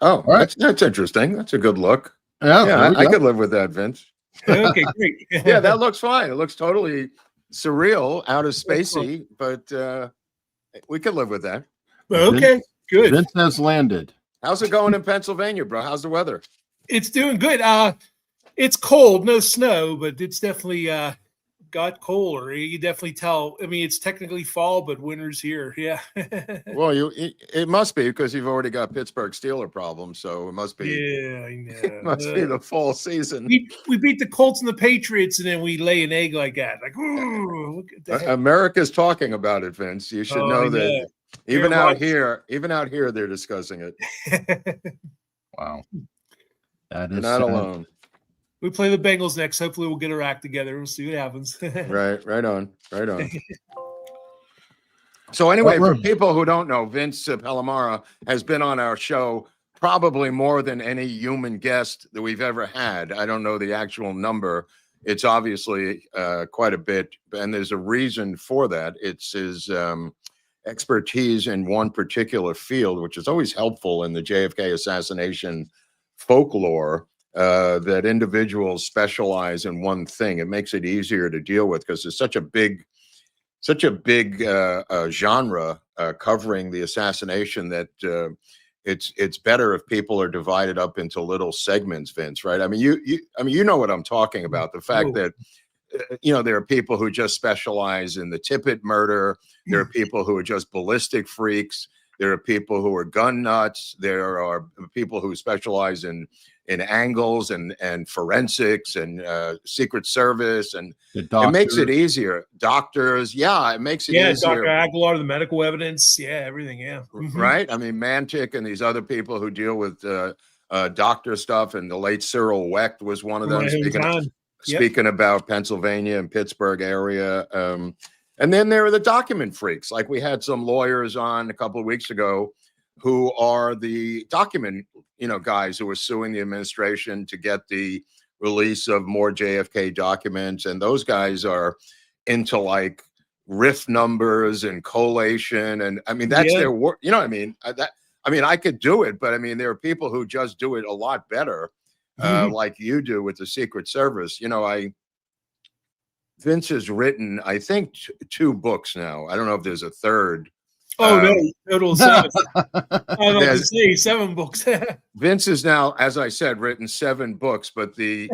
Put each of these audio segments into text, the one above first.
Oh, right. That's interesting. That's a good look. Yeah, I could live with that, Vince. Okay, great. Yeah, that looks fine. It looks totally surreal, out of spacey, but we could live with that. Okay, good. Vince has landed. How's it going in Pennsylvania, bro? How's the weather? It's doing good. It's cold, no snow, but it's definitely got colder. You definitely tell. I mean, it's technically fall, but winter's here. Yeah. Well, it must be because you've already got Pittsburgh Steeler problems, so it must be. Yeah, I know. It must be the fall season. We beat the Colts and the Patriots, and then we lay an egg like that. Like, ooh, look at that. America's talking about it, Vince. You should know that. Even out here, they're discussing it. Wow, that is You're not alone. We play the Bengals next. Hopefully, we'll get our act together. We'll see what happens. Right on. So anyway, for people who don't know, Vince Palamara has been on our show probably more than any human guest that we've ever had. I don't know the actual number. It's obviously quite a bit, and there's a reason for that. It's his expertise in one particular field, which is always helpful in the JFK assassination folklore. That individuals specialize in one thing. It makes it easier to deal with because there's such a big genre covering the assassination that it's better if people are divided up into little segments, Vince, right? I mean, you know what I'm talking about. The fact that there are people who just specialize in the Tippit murder. There are people who are just ballistic freaks. There are people who are gun nuts. There are people who specialize in angles and forensics and Secret Service, and it makes it easier. Doctors, it makes it easier. Dr. Aguilar, the medical evidence, everything, right. I mean, Mantic and these other people who deal with doctor stuff, and the late Cyril Wecht was one of them. Speaking about Pennsylvania and Pittsburgh area, and then there are the document freaks, like we had some lawyers on a couple of weeks ago who are the document, guys who are suing the administration to get the release of more JFK documents. And those guys are into like riff numbers and collation. And I mean, that's their work. You know what I mean? I could do it, but I mean, there are people who just do it a lot better, like you do with the Secret Service. Vince has written, I think, 2 books now. I don't know if there's a third. No, total 7. I was to say 7 books. Vince has now, as I said, written 7 books, but the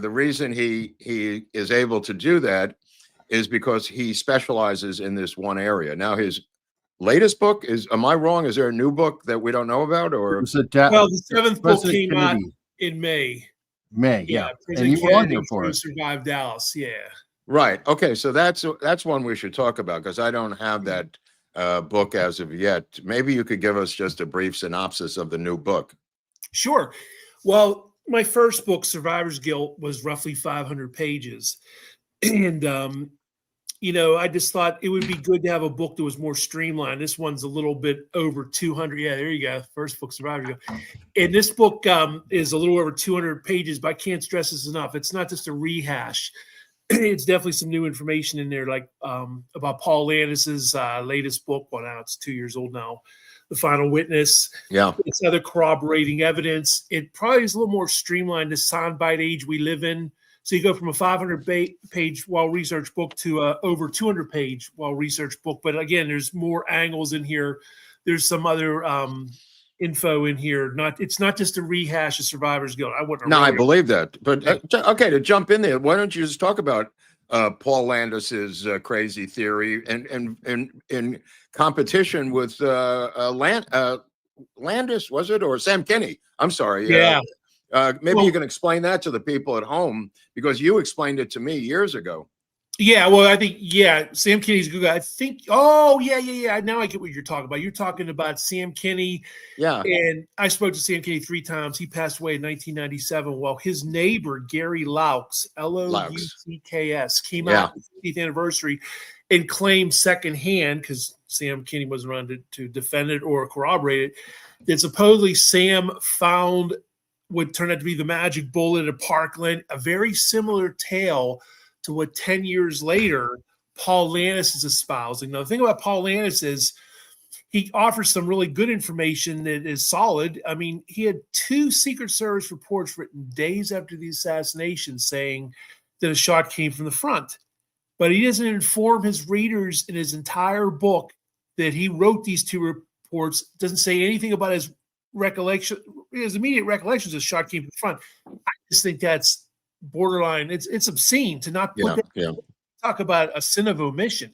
reason he is able to do that is because he specializes in this one area. Now, his latest book is, am I wrong? Is there a new book that we don't know about? Or the 7th book came out in May. Yeah. And you were on there for us. Survive Dallas, Right. Okay, so that's one we should talk about, because I don't have that book as of yet. Maybe you could give us just a brief synopsis of the new book. Sure. Well, my first book, Survivor's Guilt, was roughly 500 pages. And, I just thought it would be good to have a book that was more streamlined. This one's a little bit over 200. Yeah, there you go. First book, Survivor's Guilt. And this book is a little over 200 pages, but I can't stress this enough. It's not just a rehash. It's definitely some new information in there, like about Paul Landis's latest book. Well, now it's 2 years old now, The Final Witness. Yeah. It's other corroborating evidence. It probably is a little more streamlined, the soundbite age we live in. So you go from a 500-page well-researched book to a over 200-page well-researched book. But again, there's more angles in here. There's some other info in here. It's not just a rehash of Survivor's Guilt. I believe that. But okay, to jump in there, why don't you just talk about Paul Landis's crazy theory and in competition with Landis, was it, or Sam Kinney? I'm sorry. Yeah. Maybe you can explain that to the people at home, because you explained it to me years ago. Yeah, well, I think, Sam Kinney's a good guy. I think, oh, yeah. Now I get what you're talking about. You're talking about Sam Kinney. Yeah. And I spoke to Sam Kinney 3 times. He passed away in 1997. Well, his neighbor, Gary Loucks, Loucks, came out on the 50th anniversary and claimed secondhand, because Sam Kinney wasn't around to defend it or corroborate it, that supposedly Sam found what turned out to be the magic bullet at Parkland, a very similar tale to what 10 years later Paul Lannis is espousing. Now, the thing about Paul Lannis is he offers some really good information that is solid. I mean, he had 2 Secret Service reports written days after the assassination saying that a shot came from the front. But he doesn't inform his readers in his entire book that he wrote these 2 reports, doesn't say anything about his recollection, his immediate recollections of the shot came from the front. I just think that's borderline. It's obscene to not put that. Talk about a sin of omission.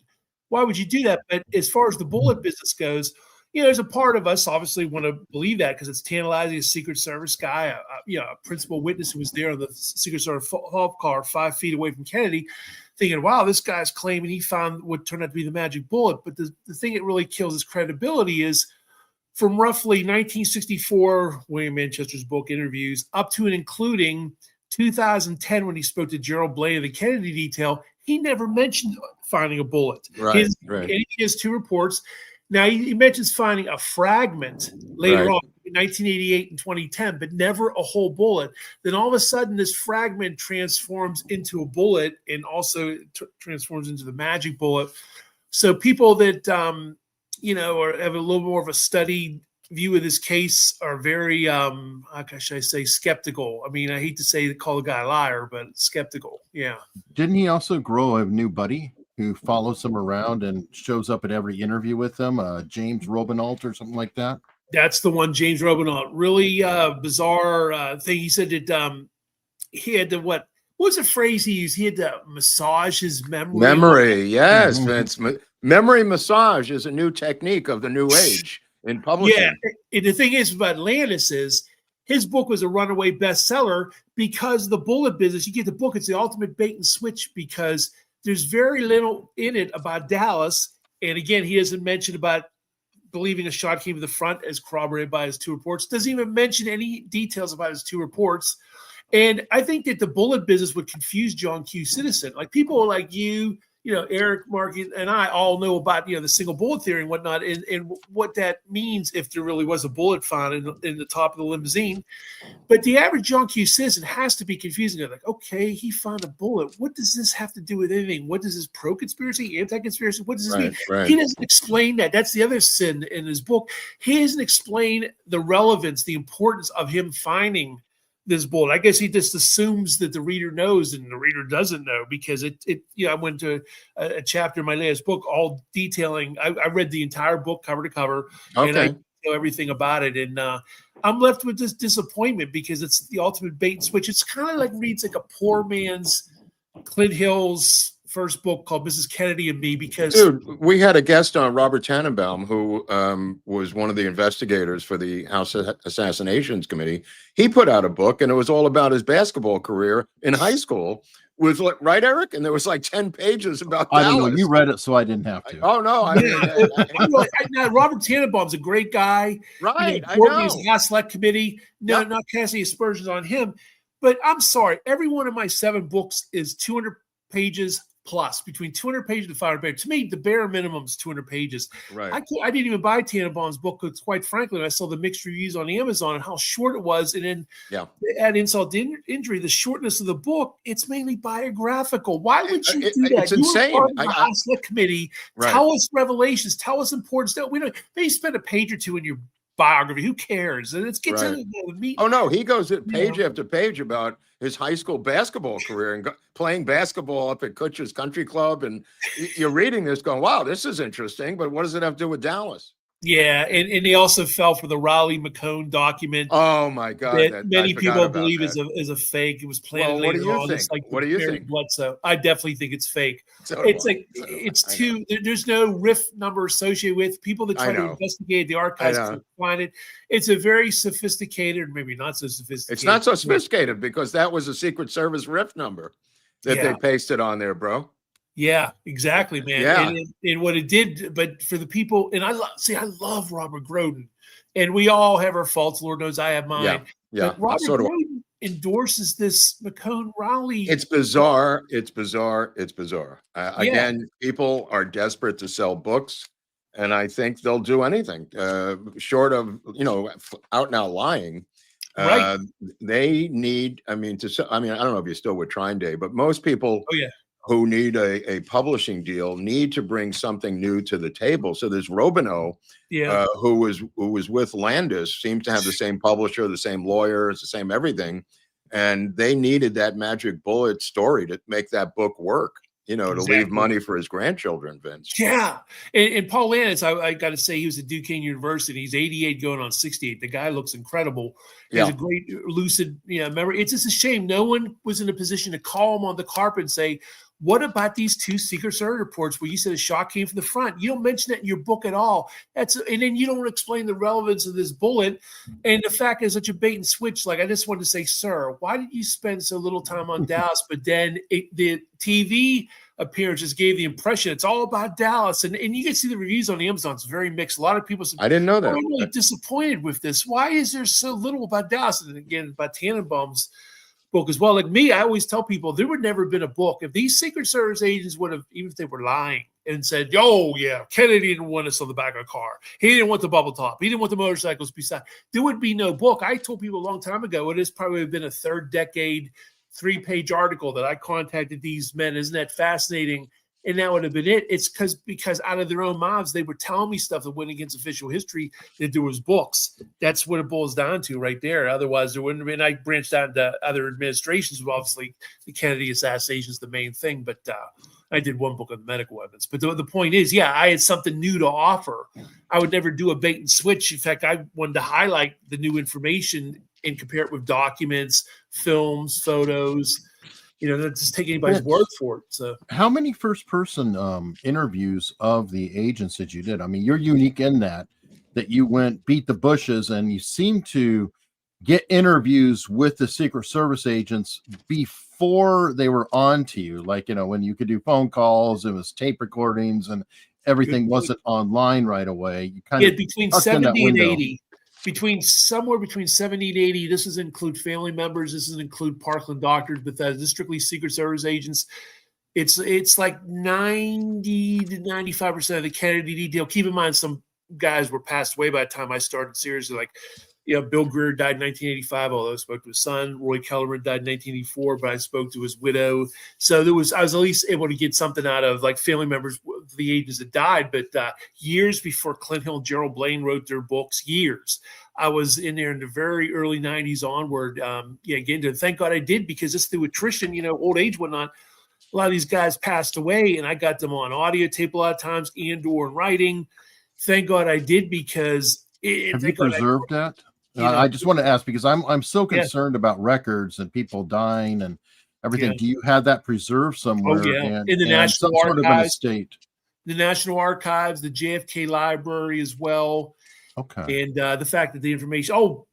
Why would you do that? But as far as the bullet business goes, there's a part of us obviously want to believe that because it's tantalizing. A Secret Service guy, a principal witness who was there on the Secret Service hall car 5 feet away from Kennedy, thinking, wow, this guy's claiming he found what turned out to be the magic bullet. But the thing that really kills his credibility is from roughly 1964, William Manchester's book interviews, up to and including 2010, when he spoke to Gerald Blaine of the Kennedy detail, he never mentioned finding a bullet. He has 2 reports. Now, he mentions finding a fragment later on in 1988 and 2010, but never a whole bullet. Then all of a sudden, this fragment transforms into a bullet and also transforms into the magic bullet. So people that, have a little more of a studied view of this case are very, how should I say, skeptical. I mean, I hate to call the guy a liar, but skeptical. Yeah. Didn't he also grow a new buddy who follows him around and shows up at every interview with him? James Robinault or something like that. That's the one, James Robinault. Really bizarre thing. He said that he had to what was the phrase he used? He had to massage his memory. Memory, yes, Vince. Memory massage is a new technique of the new age in publishing. Yeah, and the thing is about Lannis is his book was a runaway bestseller because the bullet business. You get the book; it's the ultimate bait and switch because there's very little in it about Dallas. And again, he doesn't mention about believing a shot came to the front as corroborated by his 2 reports. Doesn't even mention any details about his 2 reports. And I think that the bullet business would confuse John Q. Citizen. Like people like you, Eric, Mark, and I all know about, the single bullet theory and whatnot, and what that means if there really was a bullet found in the top of the limousine. But the average John Q. citizen has to be confusing. They're like, okay, he found a bullet. What does this have to do with anything? What does this pro-conspiracy, anti-conspiracy? What does this mean? Right. He doesn't explain that. That's the other sin in his book. He doesn't explain the relevance, the importance of him finding this bullet. I guess he just assumes that the reader knows, and the reader doesn't know because I went to a chapter in my latest book all detailing. I read the entire book cover to cover, and I know everything about it. And I'm left with this disappointment because it's the ultimate bait and switch. It's kind of like reads like a poor man's Clint Hill's first book called Mrs. Kennedy and Me. Because dude, we had a guest on, Robert Tannenbaum, who was one of the investigators for the House Assassinations Committee. He put out a book, and it was all about his basketball career in high school. Was right, Eric? And there was like 10 pages about Dallas. I don't know. You read it, so I didn't have to. Robert Tannenbaum's a great guy. Right, I know. He's House Select Committee. No, not casting aspersions on him. But I'm sorry. Every one of my 7 books is 200 pages plus, between 200 pages and 500 pages. To me, the bare minimum is 200 pages. Right. I didn't even buy Tannenbaum's book because, quite frankly, I saw the mixed reviews on Amazon and how short it was. And then add insult to injury, the shortness of the book, it's mainly biographical. Why would you do that? It's insane. The House Select Committee, tell us revelations, tell us importance. We don't. Maybe spend a page or 2 in your biography. Who cares? And let's get to the meat. Oh no, he goes page after page about his high school basketball career and playing basketball up at Kutcher's Country Club. And you're reading this going, wow, this is interesting, but what does it have to do with Dallas? Yeah, and they also fell for the Raleigh-McCone document. Oh my God! That many people believe is a fake. It was planted later on. It's like, what do you think? Bledsoe. I definitely think it's fake. It's too. There's no RIF number associated with people that try to investigate the archives to find it. It's a very sophisticated, or maybe not so sophisticated. It's not so sophisticated because that was a Secret Service RIF number that they pasted on there, bro. Yeah, exactly, man. Yeah. And what it did, but for the people, and I love Robert Groden, and we all have our faults. Lord knows I have mine. Yeah. But Robert Groden endorses this McCone Raleigh. It's bizarre. It's bizarre. It's bizarre. Again, people are desperate to sell books, and I think they'll do anything short of, out and out lying. Right. They need, I don't know if you're still with Trine Day, but most people Oh, yeah. who need a publishing deal need to bring something new to the table. So there's Robineau, who was with Landis, seems to have the same publisher, the same lawyers, the same everything. And they needed that magic bullet story to make that book work, to leave money for his grandchildren, Vince. Yeah. And Paul Landis, I got to say, he was at Duquesne University. He's 88 going on 68. The guy looks incredible. He's a great, lucid, memory. It's just a shame no one was in a position to call him on the carpet and say, what about these 2 Secret Service reports where you said a shot came from the front? You don't mention that in your book at all. And then you don't explain the relevance of this bullet. And the fact is such a bait and switch. Like, I just wanted to say, sir, why did you spend so little time on Dallas? But then the TV appearances gave the impression it's all about Dallas. And you can see the reviews on Amazon. It's very mixed. A lot of people said, I didn't know that. I'm really disappointed with this. Why is there so little about Dallas? And again, about Tannenbaum's book as well. Like me, I always tell people there would never have been a book if these Secret Service agents would have, even if they were lying and said, "Oh yeah, Kennedy didn't want us on the back of a car. He didn't want the bubble top. He didn't want the motorcycles beside." There would be no book. I told people a long time ago it has probably been a third decade, 3-page article that I contacted these men. Isn't that fascinating? And that would have been it. It's because out of their own mouths, they were telling me stuff that went against official history, that there was books. That's what it boils down to right there. Otherwise, there wouldn't have been. I branched out into other administrations. Obviously, the Kennedy assassination is the main thing, but I did one book on the medical evidence. But the point is, I had something new to offer. I would never do a bait and switch. In fact, I wanted to highlight the new information and compare it with documents, films, photos. Not just take anybody's word for it. So, how many first-person interviews of the agents that you did? I mean, you're unique in that you went beat the bushes, and you seem to get interviews with the Secret Service agents before they were on to you. Like, when you could do phone calls, it was tape recordings, and everything wasn't online right away. You kind of between 70 and 80. Somewhere between 70 and 80, this doesn't include family members. This doesn't include Parkland doctors, but this is strictly Secret Service agents. It's like 90 to 95% of the Kennedy detail. Keep in mind, some guys were passed away by the time I started seriously. Like, Bill Greer died in 1985, although I spoke to his son. Roy Kellerman died in 1984, but I spoke to his widow. So I was at least able to get something out of like family members, the agents that died. But years before Clint Hill and Gerald Blaine wrote their books, I was in there in the very early 90s onward. Again, thank God I did, because just through attrition, old age, whatnot, a lot of these guys passed away, and I got them on audio tape a lot of times and/or in writing. Thank God I did, because have you preserved that? I just want to ask, because I'm so concerned about records and people dying and everything. Do you have that preserved somewhere? Oh, yeah. In the National Archives, sort of an estate. The National Archives, the JFK Library as well. Okay. And the fact that the information,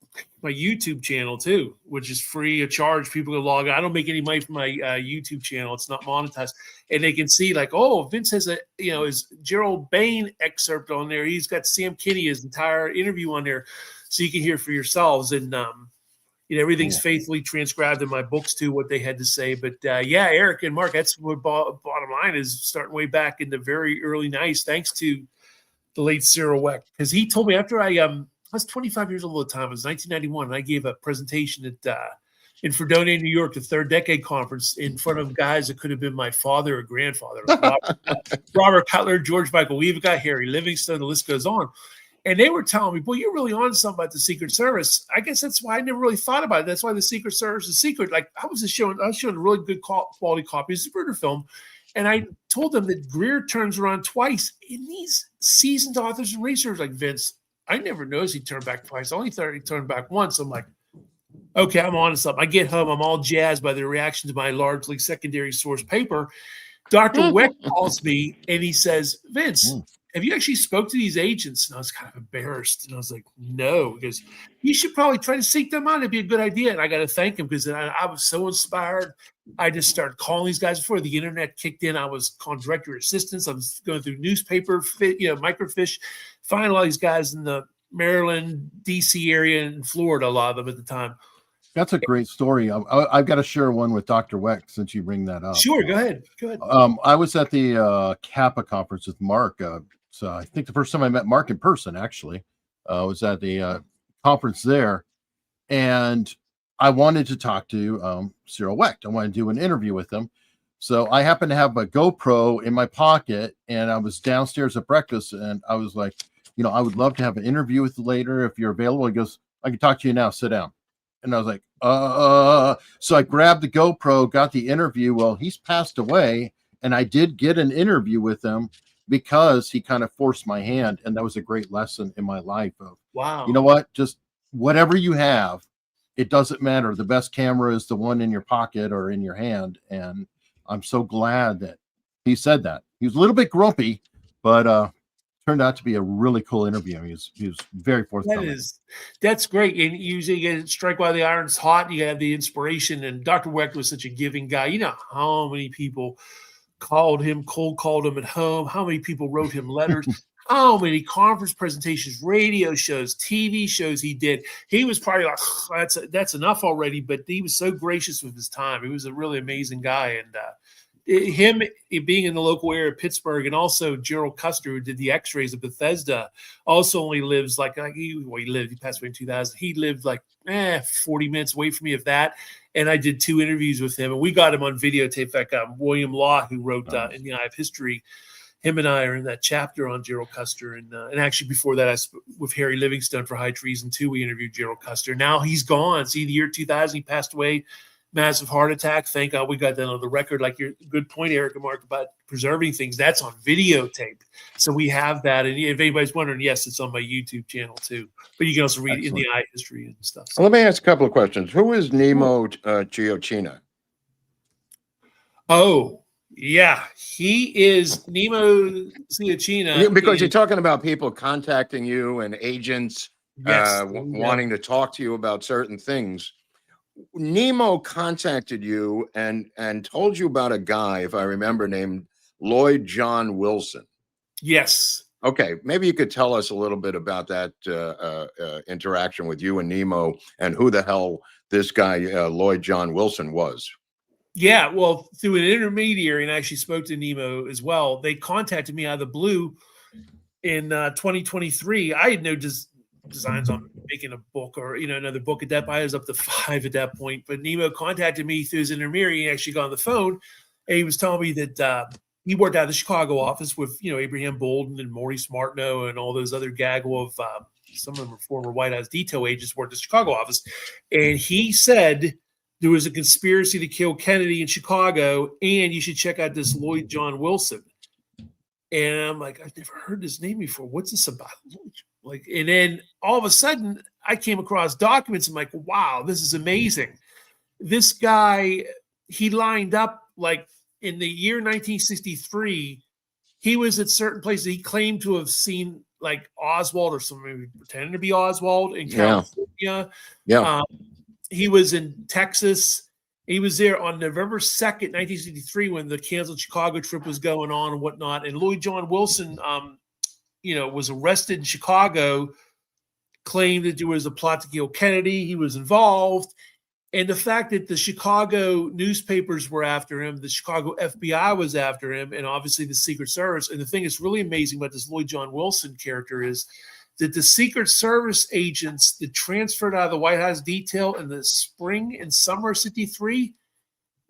my YouTube channel too, which is free of charge. People can log on. I don't make any money from my YouTube channel. It's not monetized. And they can see like, Vince has his Gerald Bain excerpt on there. He's got Sam Kinney, his entire interview on there. So you can hear for yourselves. And, everything's faithfully transcribed in my books too, what they had to say. But Eric and Mark, that's what bottom line is, starting way back in the very early 90s, thanks to the late Cyril Weck. Because he told me after I was 25 years old at the time, it was 1991, and I gave a presentation at in Fredonia, New York, the Third Decade Conference, in front of guys that could have been my father or grandfather. Robert Cutler, George Michael Weavitt, Harry Livingstone, the list goes on. And they were telling me, boy, you're really on something about the Secret Service. I guess that's why I never really thought about it. That's why the Secret Service is secret. Like, I was showing a really good quality copy of the Zapruder film. And I told them that Greer turns around twice. And these seasoned authors and researchers like Vince, I never noticed he turned back twice. I only thought he turned back once. I'm like, okay, I'm on to something. I get home. I'm all jazzed by the reaction to my largely secondary source paper. Dr. Weck calls me and he says, Vince, have you actually spoke to these agents? And I was kind of embarrassed. And I was like, no, because you should probably try to seek them out. It'd be a good idea. And I got to thank him because I was so inspired. I just started calling these guys before the internet kicked in. I was calling directory assistants. I was going through newspaper, microfiche, finding all these guys in the Maryland, DC area, and Florida, a lot of them at the time. That's a great story. I've got to share one with Dr. Weck since you bring that up. Sure, go ahead. I was at the Kappa conference with Mark. So I think the first time I met Mark in person, actually, was at the conference there. And I wanted to talk to Cyril Wecht. I wanted to do an interview with him. So I happened to have a GoPro in my pocket, and I was downstairs at breakfast, and I was like, I would love to have an interview with you later if you're available. He goes, I can talk to you now. Sit down. And I was like, so I grabbed the GoPro, got the interview. Well, he's passed away, and I did get an interview with him because he kind of forced my hand. And that was a great lesson in my life of, wow, you know what, just whatever you have, it doesn't matter. The best camera is the one in your pocket or in your hand. And I'm so glad that he said that. He was a little bit grumpy, but turned out to be a really cool interview. He was very forthcoming. That's great. And usually you get strike while the iron's hot. You have the inspiration. And Dr. Wecht was such a giving guy. You know how many people cold called him at home, how many people wrote him letters, how many conference presentations, radio shows, TV shows he did. He was probably like, that's enough already, but he was so gracious with his time. He was a really amazing guy. And him being in the local area of Pittsburgh, and also Gerald Custer, who did the x-rays of Bethesda, also only lives he passed away in 2000. He lived 40 minutes away from me, if that. And I did 2 interviews with him, and we got him on videotape. In fact, William Law, who wrote In the Eye of History, him and I are in that chapter on Gerald Custer. And actually before that, with Harry Livingstone for High Treason 2, we interviewed Gerald Custer. Now he's gone. See, the year 2000, he passed away. Massive heart attack. Thank God we got that on the record. Like your good point, Eric and Mark, about preserving things. That's on videotape. So we have that. And if anybody's wondering, yes, it's on my YouTube channel too. But you can also read In the Eye History and stuff. So. Let me ask a couple of questions. Who is Nemo Giochina? Oh, yeah. He is Nemo Giochina. Because you're talking about people contacting you and agents wanting to talk to you about certain things. Nemo contacted you and told you about a guy, if I remember, named Lloyd John Wilson. Yes. Okay, maybe you could tell us a little bit about that interaction with you and Nemo, and who the hell this guy Lloyd John Wilson was. Yeah, well, through an intermediary, and I actually spoke to Nemo as well. They contacted me out of the blue in 2023. I had no designs on making a book or another book at that point. I was up to 5 at that point, but Nemo contacted me through his intermediary. He actually got on the phone, and he was telling me that he worked out of the Chicago office with Abraham Bolden and Maurice Martineau and all those other gaggle of some of them are former White House detail agents, worked at the Chicago office, and he said there was a conspiracy to kill Kennedy in Chicago, and you should check out this Lloyd John Wilson. And I'm like, I've never heard this name before. What's this about? And then all of a sudden I came across documents. I'm like, wow, this is amazing. This guy, he lined up in the year 1963, he was at certain places. He claimed to have seen Oswald or somebody pretending to be Oswald in California. Yeah. He was in Texas. He was there on November 2nd, 1963, when the canceled Chicago trip was going on and whatnot. And Lloyd John Wilson, was arrested in Chicago, claimed that there was a plot to kill Kennedy. He was involved. And the fact that the Chicago newspapers were after him, the Chicago FBI was after him, and obviously the Secret Service. And the thing that's really amazing about this Lloyd John Wilson character is that the Secret Service agents that transferred out of the White House detail in the spring and summer of 63,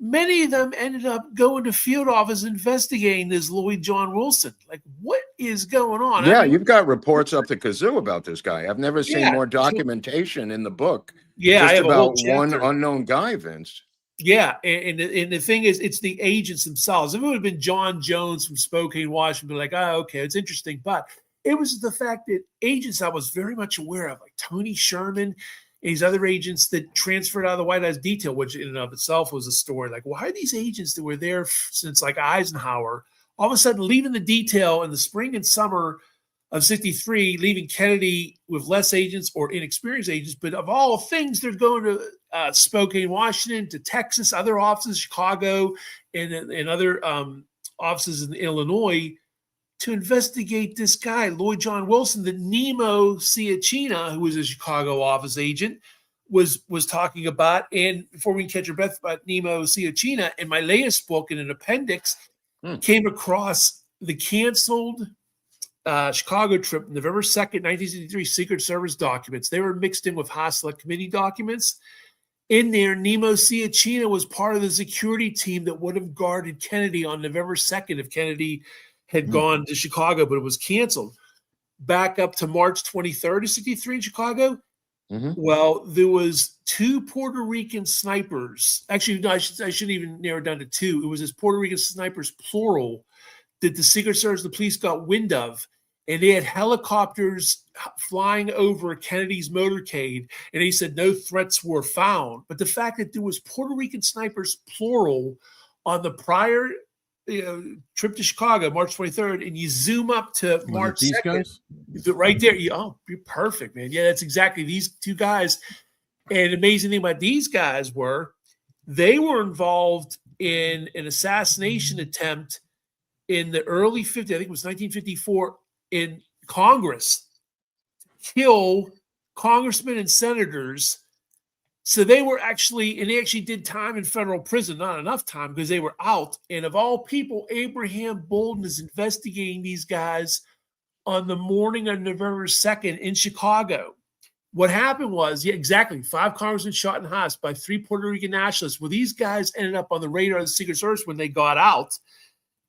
many of them ended up going to field office investigating this Lloyd John Wilson. What is going on? Yeah, you've got reports up the kazoo about this guy. I've never seen more documentation in the book. Yeah, just I have about one unknown guy, Vince. Yeah, and the thing is, it's the agents themselves. If it would have been John Jones from Spokane, Washington, like, oh, okay, it's interesting. But it was the fact that agents I was very much aware of, like Tony Sherman and these other agents that transferred out of the White House detail, which in and of itself was a story. Like, why are these agents that were there since Eisenhower all of a sudden leaving the detail in the spring and summer of 63, leaving Kennedy with less agents or inexperienced agents. But of all things, they're going to Spokane, Washington, to Texas, other offices, Chicago, and other offices in Illinois to investigate this guy, Lloyd John Wilson, that Nemo Ciacchina, who was a Chicago office agent, was talking about. And before we can catch our breath about Nemo Ciacchina, in my latest book, in an appendix, came across the canceled Chicago trip, November 2nd, 1963, Secret Service documents. They were mixed in with House Select Committee documents. In there, Nemo Ciacchina was part of the security team that would have guarded Kennedy on November 2nd if Kennedy had gone to Chicago, but it was canceled. Back up to March 23rd of 63 in Chicago. Well, there was 2 Puerto Rican snipers. Actually, no, I shouldn't even narrow it down to 2. It was this Puerto Rican snipers, plural, that the Secret Service, the police got wind of. And they had helicopters flying over Kennedy's motorcade. And he said no threats were found. But the fact that there was Puerto Rican snipers, plural, on the prior trip to Chicago, March 23rd, and you zoom up to March 2nd, right there. You're perfect, man. Yeah, that's exactly these 2 guys. And the amazing thing about these guys they were involved in an assassination attempt in the early 50s, I think it was 1954, in Congress, to kill congressmen and senators. So they actually did time in federal prison, not enough time because they were out. And of all people, Abraham Bolden is investigating these guys on the morning of November 2nd in Chicago. What happened was, 5 congressmen shot and hostage by 3 Puerto Rican nationalists. Well, these guys ended up on the radar of the Secret Service when they got out.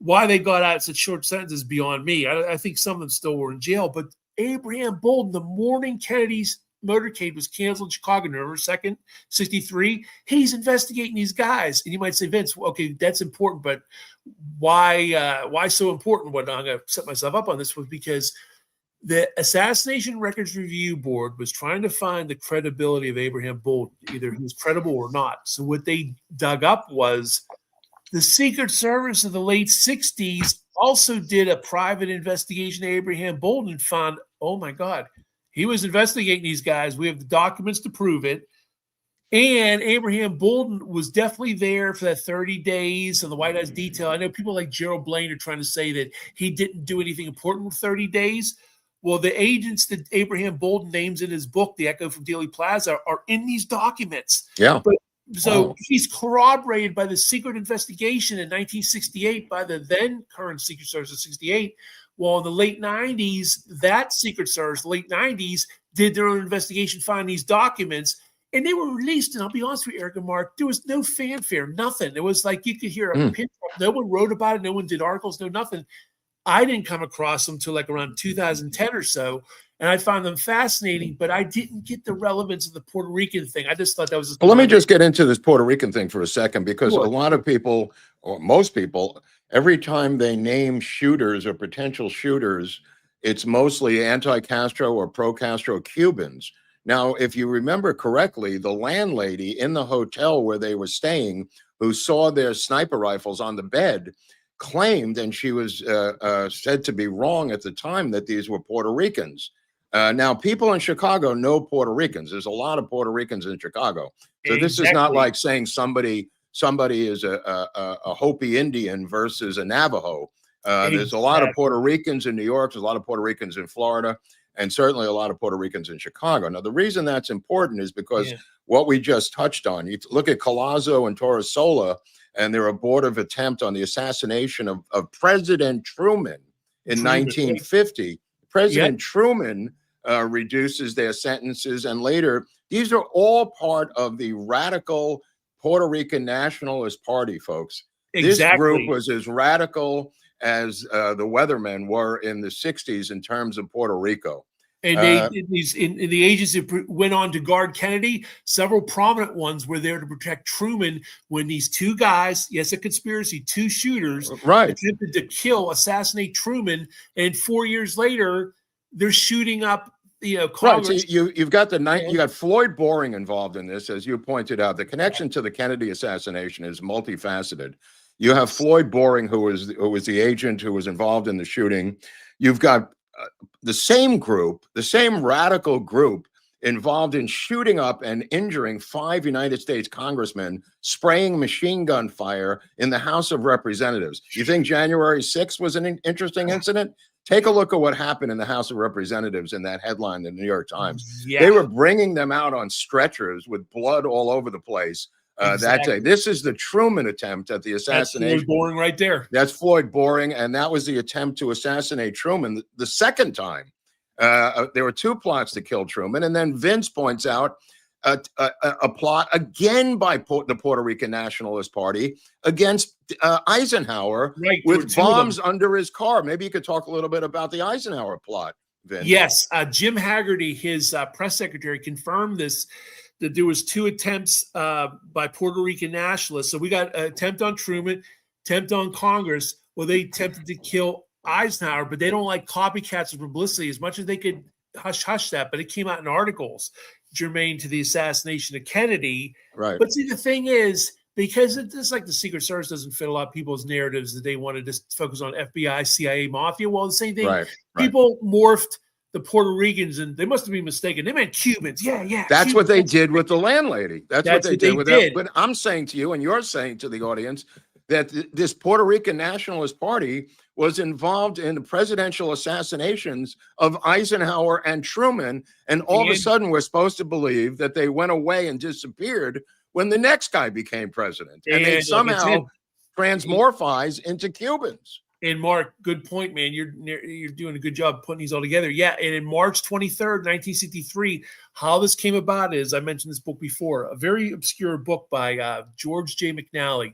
Why they got out in such short sentences beyond me. I think some of them still were in jail. But Abraham Bolden, the morning Kennedy's motorcade was canceled in Chicago, November 2nd, 63, he's investigating these guys. And you might say, Vince, okay, that's important, but why so important? What I'm going to set myself up on this was because the Assassination Records Review Board was trying to find the credibility of Abraham Bolden, either he was credible or not. So what they dug up was the Secret Service of the late 60s also did a private investigation of Abraham Bolden and found, oh my God, he was investigating these guys. We have the documents to prove it. And Abraham Bolden was definitely there for that 30 days of the White House detail. I know people like Gerald Blaine are trying to say that he didn't do anything important for 30 days. Well, the agents that Abraham Bolden names in his book, The Echo from Dealey Plaza, are in these documents. Yeah. So he's corroborated by the secret investigation in 1968 by the then current Secret Service of 68. Well, in the late 90s, that Secret Service, late 90s, did their own investigation, find these documents, and they were released. And I'll be honest with you, Eric and Mark, there was no fanfare, nothing. It was like you could hear a pin drop. No one wrote about it. No one did articles, no nothing. I didn't come across them until like around 2010 or so. And I found them fascinating, but I didn't get the relevance of the Puerto Rican thing. I just thought that was. Well, let me just get into this Puerto Rican thing for a second, because a lot of people, or most people, every time they name shooters or potential shooters, it's mostly anti-Castro or pro-Castro Cubans. Now, if you remember correctly, the landlady in the hotel where they were staying, who saw their sniper rifles on the bed, claimed, and she was said to be wrong at the time, that these were Puerto Ricans. Now, people in Chicago know Puerto Ricans. There's a lot of Puerto Ricans in Chicago. So this is not like saying somebody is a Hopi Indian versus a Navajo. There's a lot of Puerto Ricans in New York. There's a lot of Puerto Ricans in Florida, and certainly a lot of Puerto Ricans in Chicago. Now, the reason that's important is because what we just touched on, you look at Collazo and Torresola and their abortive attempt on the assassination of President Truman in 1950. President Truman reduces their sentences, and later, these are all part of the radical Puerto Rican Nationalist Party, folks. This group was as radical as the Weathermen were in the 60s in terms of Puerto Rico. And the agents that went on to guard Kennedy, several prominent ones were there to protect Truman when these 2 guys, yes, a conspiracy, 2 shooters, attempted to assassinate Truman. And 4 years later, they're shooting up, Congress. Right. So you've got you got Floyd Boring involved in this, as you pointed out. The connection to the Kennedy assassination is multifaceted. You have Floyd Boring, who was the agent who was involved in the shooting. You've got the same group, the same radical group involved in shooting up and injuring 5 United States congressmen, spraying machine gun fire in the House of Representatives. You think January 6th was an interesting incident? Take a look at what happened in the House of Representatives in that headline in the New York Times. Yeah. They were bringing them out on stretchers with blood all over the place. That day. This is the Truman attempt at the assassination. That's Floyd Boring right there. That's Floyd Boring, and that was the attempt to assassinate Truman the second time. There were 2 plots to kill Truman, and then Vince points out a plot again by the Puerto Rican Nationalist Party against Eisenhower, right, with bombs under his car. Maybe you could talk a little bit about the Eisenhower plot, Vince. Yes, Jim Haggerty, his press secretary, confirmed this, that there was 2 attempts by Puerto Rican nationalists. So we got an attempt on Truman, attempt on Congress. Well, they attempted to kill Eisenhower, but they don't like copycats of publicity as much as they could hush that. But it came out in articles germane to the assassination of Kennedy. Right. But see, the thing is, because it's just like the Secret Service doesn't fit a lot of people's narratives that they want to just focus on FBI, CIA, mafia. Well, the same thing. Right. People morphed the Puerto Ricans, and they must have been mistaken. They meant Cubans. Yeah. That's Cubans. what they did with the landlady. That's what they did with that. But I'm saying to you, and you're saying to the audience, that this Puerto Rican Nationalist Party was involved in the presidential assassinations of Eisenhower and Truman, and all of a sudden we're supposed to believe that they went away and disappeared when the next guy became president, and they somehow transmorphize into Cubans. And Mark, good point, man. You're doing a good job putting these all together. Yeah, and in March 23rd, 1963, how this came about is, I mentioned this book before, a very obscure book by George J. McNally.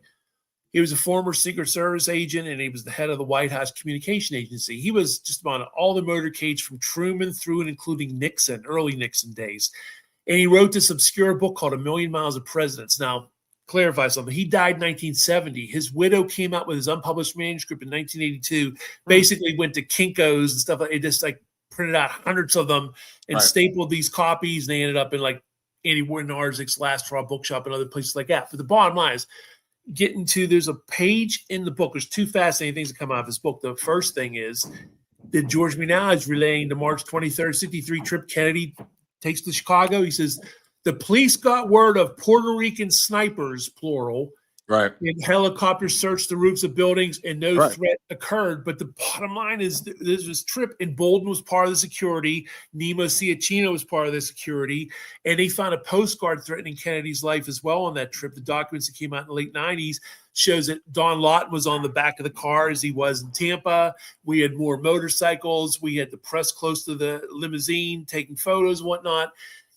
He was a former Secret Service agent, and he was the head of the White House Communication Agency. He was just on all the motorcades from Truman through and including Nixon, early Nixon days. And he wrote this obscure book called A Million Miles of Presidents. Now, clarify something. He died in 1970. His widow came out with his unpublished manuscript in 1982, basically went to Kinko's and stuff. It just like printed out hundreds of them and stapled these copies. And they ended up in like Andy Warren-Arzik's Last Straw Bookshop and other places like that. But the bottom line is, there's a page in the book. There's 2 fascinating things that come out of this book. The first thing is that George McNally is relaying the March 23rd, 63 trip Kennedy takes to Chicago. He says, the police got word of Puerto Rican snipers, plural, and helicopters searched the roofs of buildings, and no threat occurred. But the bottom line is this trip, and Bolden was part of the security. Nemo Ciacchino was part of the security. And they found a postcard threatening Kennedy's life as well on that trip. The documents that came out in the late 90s shows that Don Lawton was on the back of the car as he was in Tampa. We had more motorcycles. We had the press close to the limousine taking photos and whatnot.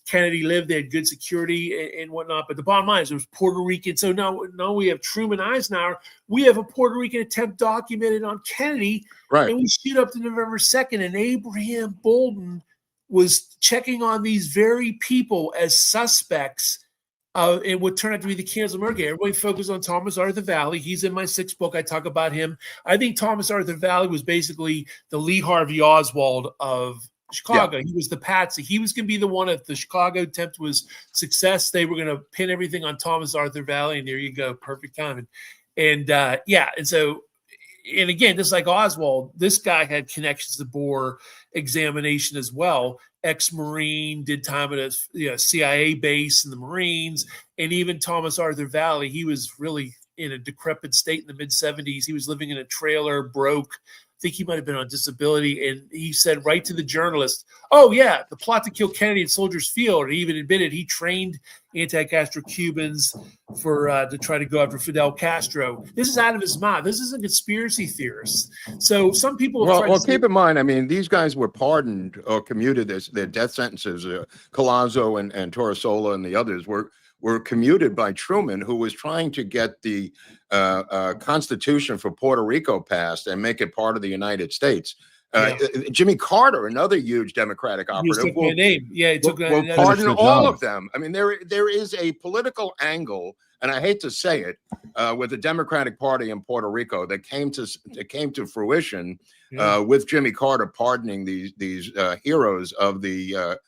Kennedy lived, they had good security and whatnot. But the bottom line is there was Puerto Rican. So now we have Truman, Eisenhower. We have a Puerto Rican attempt documented on Kennedy. Right. And we shoot up to November 2nd. And Abraham Bolden was checking on these very people as suspects. It would turn out to be the killers of America. Everybody focused on Thomas Arthur Valley. He's in my 6th book. I talk about him. I think Thomas Arthur Valley was basically the Lee Harvey Oswald of Chicago. Yeah. He was the patsy. He was going to be the one. If the Chicago attempt was success, they were going to pin everything on Thomas Arthur Valley, and there you go, perfect timing. And and so, and again, just like Oswald, this guy had connections to Boer examination as well. Ex-Marine, did time at a CIA base in the Marines, and even Thomas Arthur Valley. He was really in a decrepit state in the mid-70s. He was living in a trailer, broke. I think he might have been on disability, and he said right to the journalist, "Oh yeah, the plot to kill Kennedy at Soldiers Field." And he even admitted he trained anti-Castro Cubans to try to go after Fidel Castro. This is out of his mouth. This isn't conspiracy theorists. So some people. Well, keep in mind. I mean, these guys were pardoned or commuted their death sentences. Collazo and Torresola and the others were commuted by Truman, who was trying to get the Constitution for Puerto Rico passed and make it part of the United States. Jimmy Carter, another huge Democratic operative, will pardon all of them. I mean, there is a political angle, and I hate to say it, with the Democratic Party in Puerto Rico that came to fruition with Jimmy Carter pardoning these heroes of the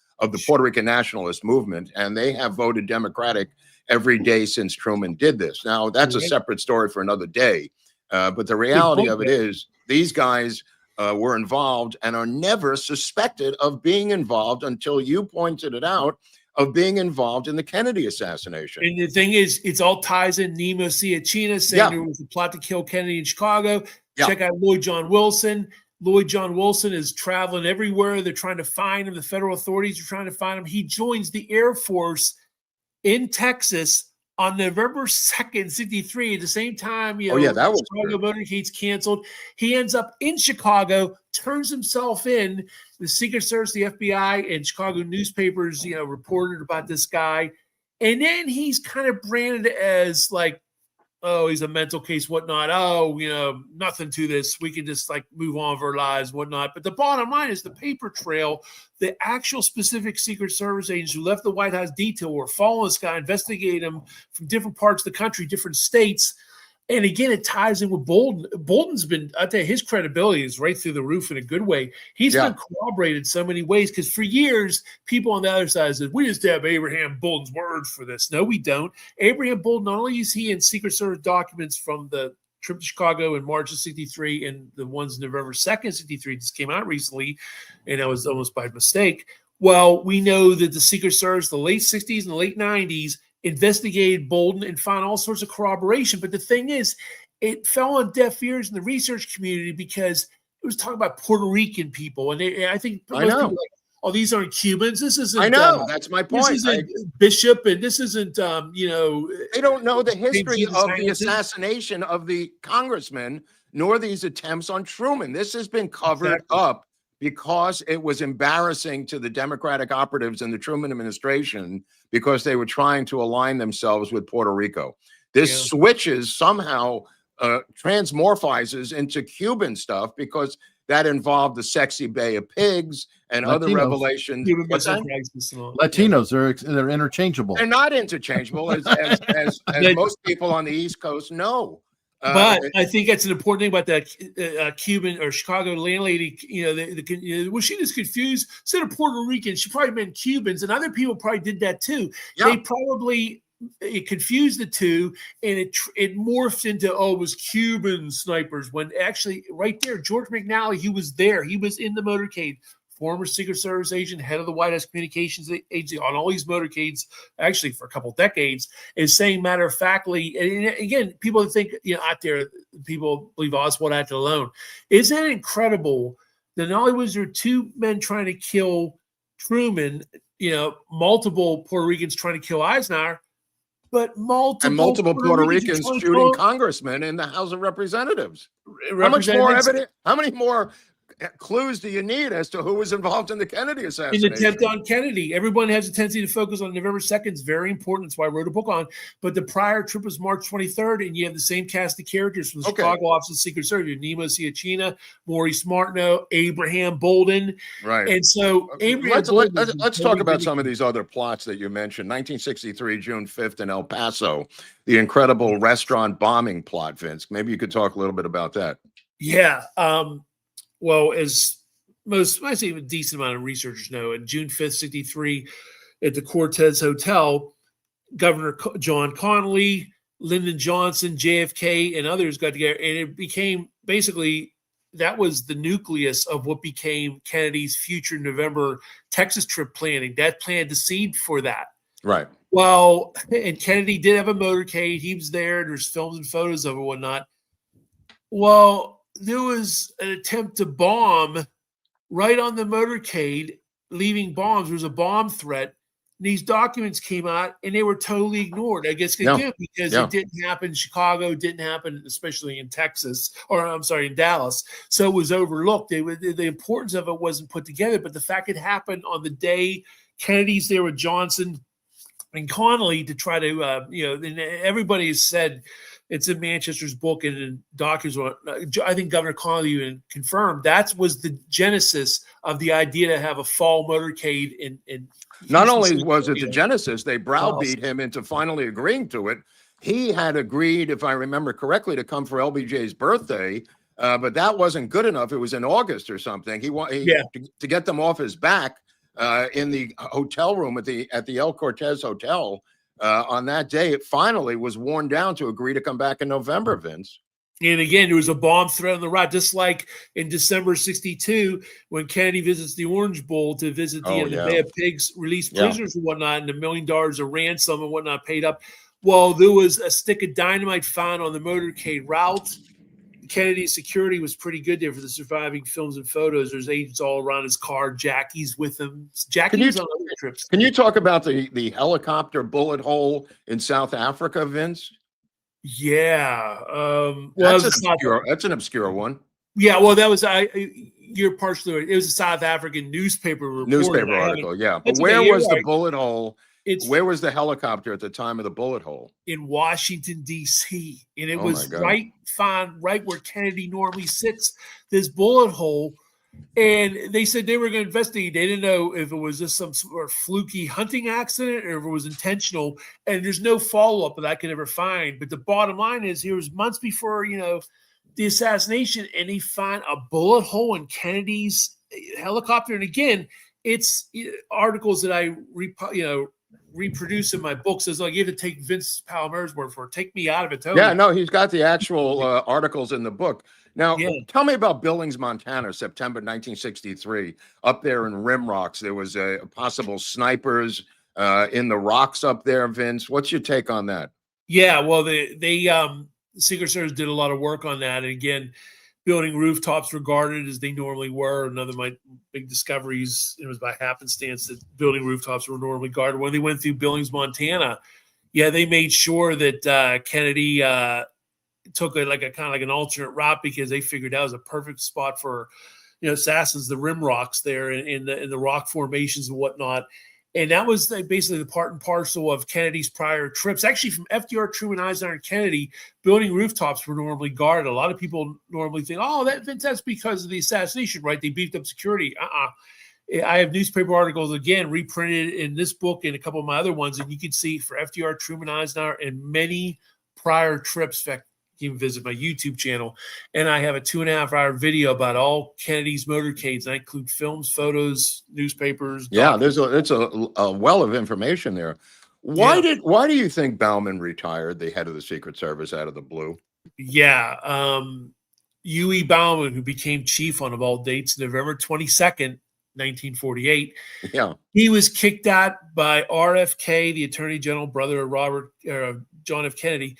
Puerto Rican nationalist movement, and they have voted Democratic every day since Truman did this. Now, that's a separate story for another day. But the reality of it is these guys were involved and are never suspected of being involved until you pointed it out, of being involved in the Kennedy assassination. And the thing is, it's all ties in. Nemo Ciacina saying there was a plot to kill Kennedy in Chicago. Check out Lloyd John Wilson. Lloyd John Wilson is traveling everywhere. They're trying to find him. The federal authorities are trying to find him. He joins the Air Force in Texas on November 2nd, 1963, at the same time, that was Chicago motorcade's canceled. He ends up in Chicago, turns himself in. The Secret Service, the FBI, and Chicago newspapers, reported about this guy. And then he's kind of branded as like, oh, he's a mental case, whatnot. Oh, nothing to this. We can just like move on with our lives, whatnot. But the bottom line is the paper trail, the actual specific Secret Service agents who left the White House detail were following this guy, investigate him from different parts of the country, different states. And again, it ties in with Bolden. Bolden's been, I tell you, his credibility is right through the roof in a good way. He's been corroborated in so many ways because for years, people on the other side said, we just have Abraham Bolden's word for this. No, we don't. Abraham Bolden, not only is he in Secret Service documents from the trip to Chicago in March of 1963 and the ones November 2nd, 1963 just came out recently, and that was almost by mistake. Well, we know that the Secret Service, the late 60s and the late 90s, investigated Bolden and found all sorts of corroboration. But the thing is, it fell on deaf ears in the research community because it was talking about Puerto Rican people. And I think most people are like, oh, these aren't Cubans. This isn't. I know. That's my point. This isn't Bishop, and this isn't, They don't know the history of the assassination of the congressman, nor these attempts on Truman. This has been covered up because it was embarrassing to the Democratic operatives in the Truman administration because they were trying to align themselves with Puerto Rico. This switches somehow, transmorphizes into Cuban stuff because that involved the sexy Bay of Pigs and other revelations. Latinos, they're interchangeable. They're not interchangeable, as most people on the East Coast know. But I think that's an important thing about that Cuban or Chicago landlady. Was she just confused? Instead of Puerto Rican, she probably meant Cubans, and other people probably did that too. They probably confused the two, and it morphed into, it was Cuban snipers. When actually, right there, George McNally, he was there. He was in the motorcade. Former Secret Service agent, head of the White House communications agency on all these motorcades, actually for a couple decades, is saying matter-of-factly, and again, people think, out there, people believe Oswald acted alone. Isn't it incredible that not only was there two men trying to kill Truman, multiple Puerto Ricans trying to kill Eisenhower, but multiple Puerto Ricans shooting congressmen in the House of Representatives. How much more evidence? How many more clues do you need as to who was involved in the Kennedy assassination? In the attempt on Kennedy. Everyone has a tendency to focus on November 2nd. It's very important. That's why I wrote a book on. But the prior trip was March 23rd, and you have the same cast of characters from the Chicago Office of Secret Service. You have Nemo Ciacina, Maurice Martineau, Abraham Bolden. Right. And so let's talk about some of these other plots that you mentioned. 1963, June 5th in El Paso, the incredible restaurant bombing plot, Vince. Maybe you could talk a little bit about that. Yeah. Well, as I say a decent amount of researchers know, on June 5th, 1963, at the Cortez Hotel, Governor John Connally, Lyndon Johnson, JFK, and others got together, and it became basically, that was the nucleus of what became Kennedy's future November Texas trip planning. That planted the seed for that. Right. Well, and Kennedy did have a motorcade. He was there. There's films and photos of it and whatnot. Well, there was an attempt to bomb right on the motorcade, leaving bombs. There was a bomb threat. And these documents came out, and they were totally ignored, I guess, because it didn't happen in Chicago, didn't happen, especially in Texas, or I'm sorry, in Dallas. So it was overlooked. The importance of it wasn't put together, but the fact it happened on the day Kennedy's there with Johnson and Connally to try to, and everybody has said, it's in Manchester's book and in doctors. I think Governor Connally even confirmed that was the genesis of the idea to have a fall motorcade. In not only was it the genesis, they browbeat him into finally agreeing to it. He had agreed, if I remember correctly, to come for LBJ's birthday, but that wasn't good enough. It was in August or something. To get them off his back in the hotel room at the El Cortez Hotel. on that day, it finally was worn down to agree to come back in November, Vince. And again, there was a bomb threat on the route, just like in December '62 when Kennedy visits the Orange Bowl to visit the Bay of Pigs, release prisoners and whatnot, and $1 million of ransom and whatnot paid up. Well, there was a stick of dynamite found on the motorcade route. Kennedy's security was pretty good there for the surviving films and photos. There's agents all around his car. Jackie's with him. Jackie's on other trips. Can you talk about the helicopter bullet hole in South Africa, Vince? Yeah. That's an obscure one. Yeah, well, that was you're partially right. It was a South African newspaper article, yeah. But where was the bullet hole? Where was the helicopter at the time of the bullet hole? In Washington, D.C. And it was right where Kennedy normally sits, this bullet hole. And they said they were going to investigate. They didn't know if it was just some sort of fluky hunting accident or if it was intentional. And there's no follow-up that I could ever find. But the bottom line is, here was months before, the assassination, and they find a bullet hole in Kennedy's helicopter. And again, it's articles that I reproduce in my books. As like, you have to take Vince Palamara's word for it. Take me out of it. Totally. Yeah, no, he's got the actual articles in the book. Now, tell me about Billings, Montana, September 1963. Up there in Rim Rocks, there was a possible snipers in the rocks up there, Vince. What's your take on that? Yeah, well, the Secret Service did a lot of work on that. And again, building rooftops were guarded as they normally were. Another of my big discoveries, it was by happenstance that building rooftops were normally guarded. When they went through Billings, Montana, they made sure that Kennedy took a kind of like an alternate route, because they figured that was a perfect spot for assassins, the rim rocks there in the rock formations and whatnot. And that was basically the part and parcel of Kennedy's prior trips. Actually, from FDR, Truman, Eisenhower, and Kennedy, building rooftops were normally guarded. A lot of people normally think, that's because of the assassination, right? They beefed up security. I have newspaper articles, again, reprinted in this book and a couple of my other ones, and you can see for FDR, Truman, Eisenhower, and many prior trips. In fact, you can visit my YouTube channel, and I have a 2.5-hour video about all Kennedy's motorcades. I include films, photos, newspapers. Yeah, it's a well of information there. Why do you think Bauman retired, the head of the Secret Service, out of the blue? Yeah, Huey Bauman, who became chief on, of all dates, November 22nd, 1948. Yeah, he was kicked out by RFK, the Attorney General, brother of John F. Kennedy,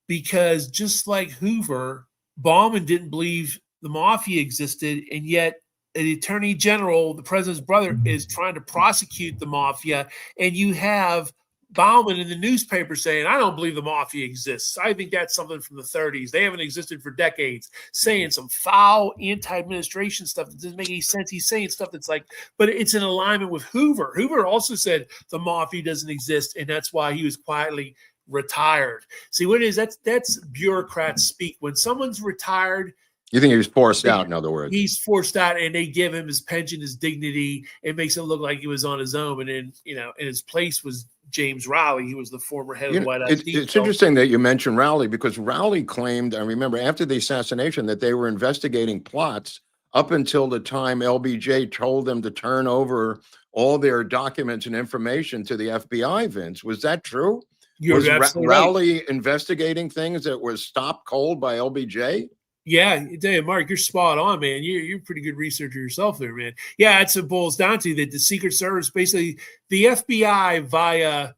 because just like Hoover, Bauman didn't believe the mafia existed, and yet the Attorney General, the president's brother, is trying to prosecute the mafia, and you have Bauman in the newspaper saying, I don't believe the mafia exists. I think that's something from the 30s. They haven't existed for decades, saying some foul anti-administration stuff that doesn't make any sense. He's saying stuff that's like, but it's in alignment with Hoover. Hoover also said the mafia doesn't exist, and that's why he was quietly retired. See what it is? That's bureaucrats speak. When someone's retired, you think he was forced out, in other words? He's forced out, and they give him his pension, his dignity. It makes him look like he was on his own. And then, in his place was James Rowley. He was the former head of the White House. It's interesting that you mentioned Rowley, because Rowley claimed, I remember after the assassination, that they were investigating plots up until the time LBJ told them to turn over all their documents and information to the FBI, Vince. Was that true? Was Rowley investigating things that were stopped cold by LBJ? Yeah, Mark, you're spot on, man. You're a pretty good researcher yourself there, man. Yeah, that's what it boils down to, that the Secret Service, basically the FBI via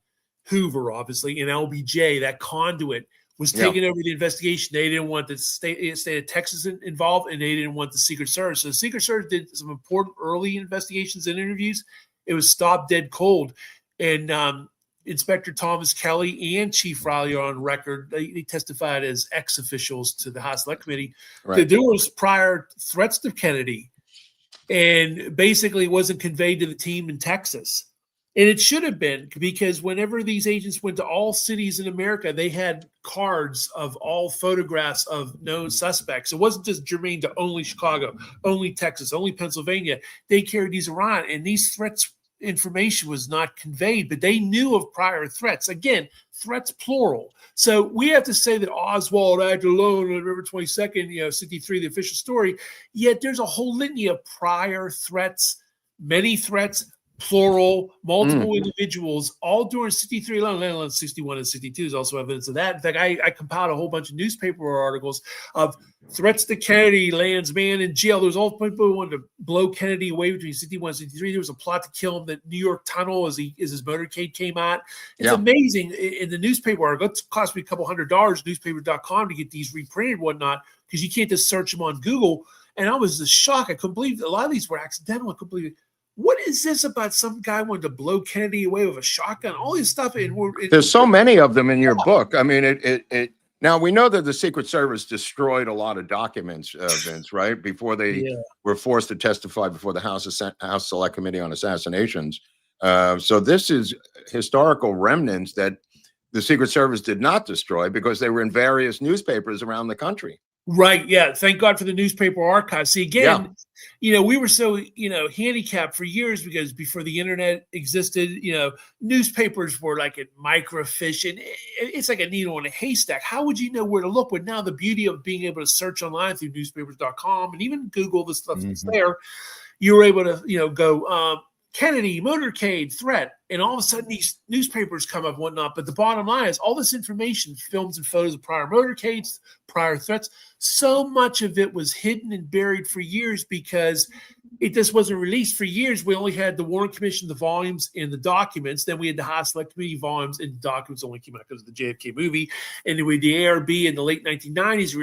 Hoover, obviously, and LBJ, that conduit, was taking over the investigation. They didn't want the state of Texas involved, and they didn't want the Secret Service. So the Secret Service did some important early investigations and interviews. It was stopped dead cold. And Inspector Thomas Kelly and Chief Rowley are on record. They testified as ex-officials to the House Select Committee. Right. That there was prior threats to Kennedy, and basically wasn't conveyed to the team in Texas. And it should have been, because whenever these agents went to all cities in America, they had cards of all photographs of known suspects. It wasn't just germane to only Chicago, only Texas, only Pennsylvania. They carried these around, and these threats information was not conveyed, but they knew of prior threats. Again, threats plural. So we have to say that Oswald acted alone on November 22nd, 63, the official story. Yet there's a whole litany of prior threats, many threats, plural, multiple individuals, all during 63 alone, let alone 61 and 62 is also evidence of that. In fact, I compiled a whole bunch of newspaper articles of threats to Kennedy, lands man in jail. There was all people who wanted to blow Kennedy away between 61 and 63. There was a plot to kill him. The New York tunnel as his motorcade came out. It's amazing. In the newspaper article, it cost me a couple $100, newspaper.com, to get these reprinted and whatnot, because you can't just search them on Google. And I was just shocked. I couldn't believe a lot of these were accidental. I couldn't believe it. What is this about some guy wanting to blow Kennedy away with a shotgun? All this stuff. There's so many of them in your book. I mean, now we know that the Secret Service destroyed a lot of documents, Vince, right? Before they were forced to testify before the House Select Committee on Assassinations. So this is historical remnants that the Secret Service did not destroy because they were in various newspapers around the country. Right. Yeah. Thank God for the newspaper archive. See, again, we were so, handicapped for years because before the internet existed, newspapers were like a microfiche, and it's like a needle in a haystack. How would you know where to look? But now the beauty of being able to search online through newspapers.com and even Google the stuff that's there, you were able to, go, Kennedy, motorcade, threat, and all of a sudden these newspapers come up and whatnot. But the bottom line is all this information, films and photos of prior motorcades, prior threats, so much of it was hidden and buried for years because it just wasn't released for years. We only had the Warren Commission, the volumes, and the documents. Then we had the House Select Committee volumes, and the documents only came out because of the JFK movie. And then we had the ARB in the late 1990s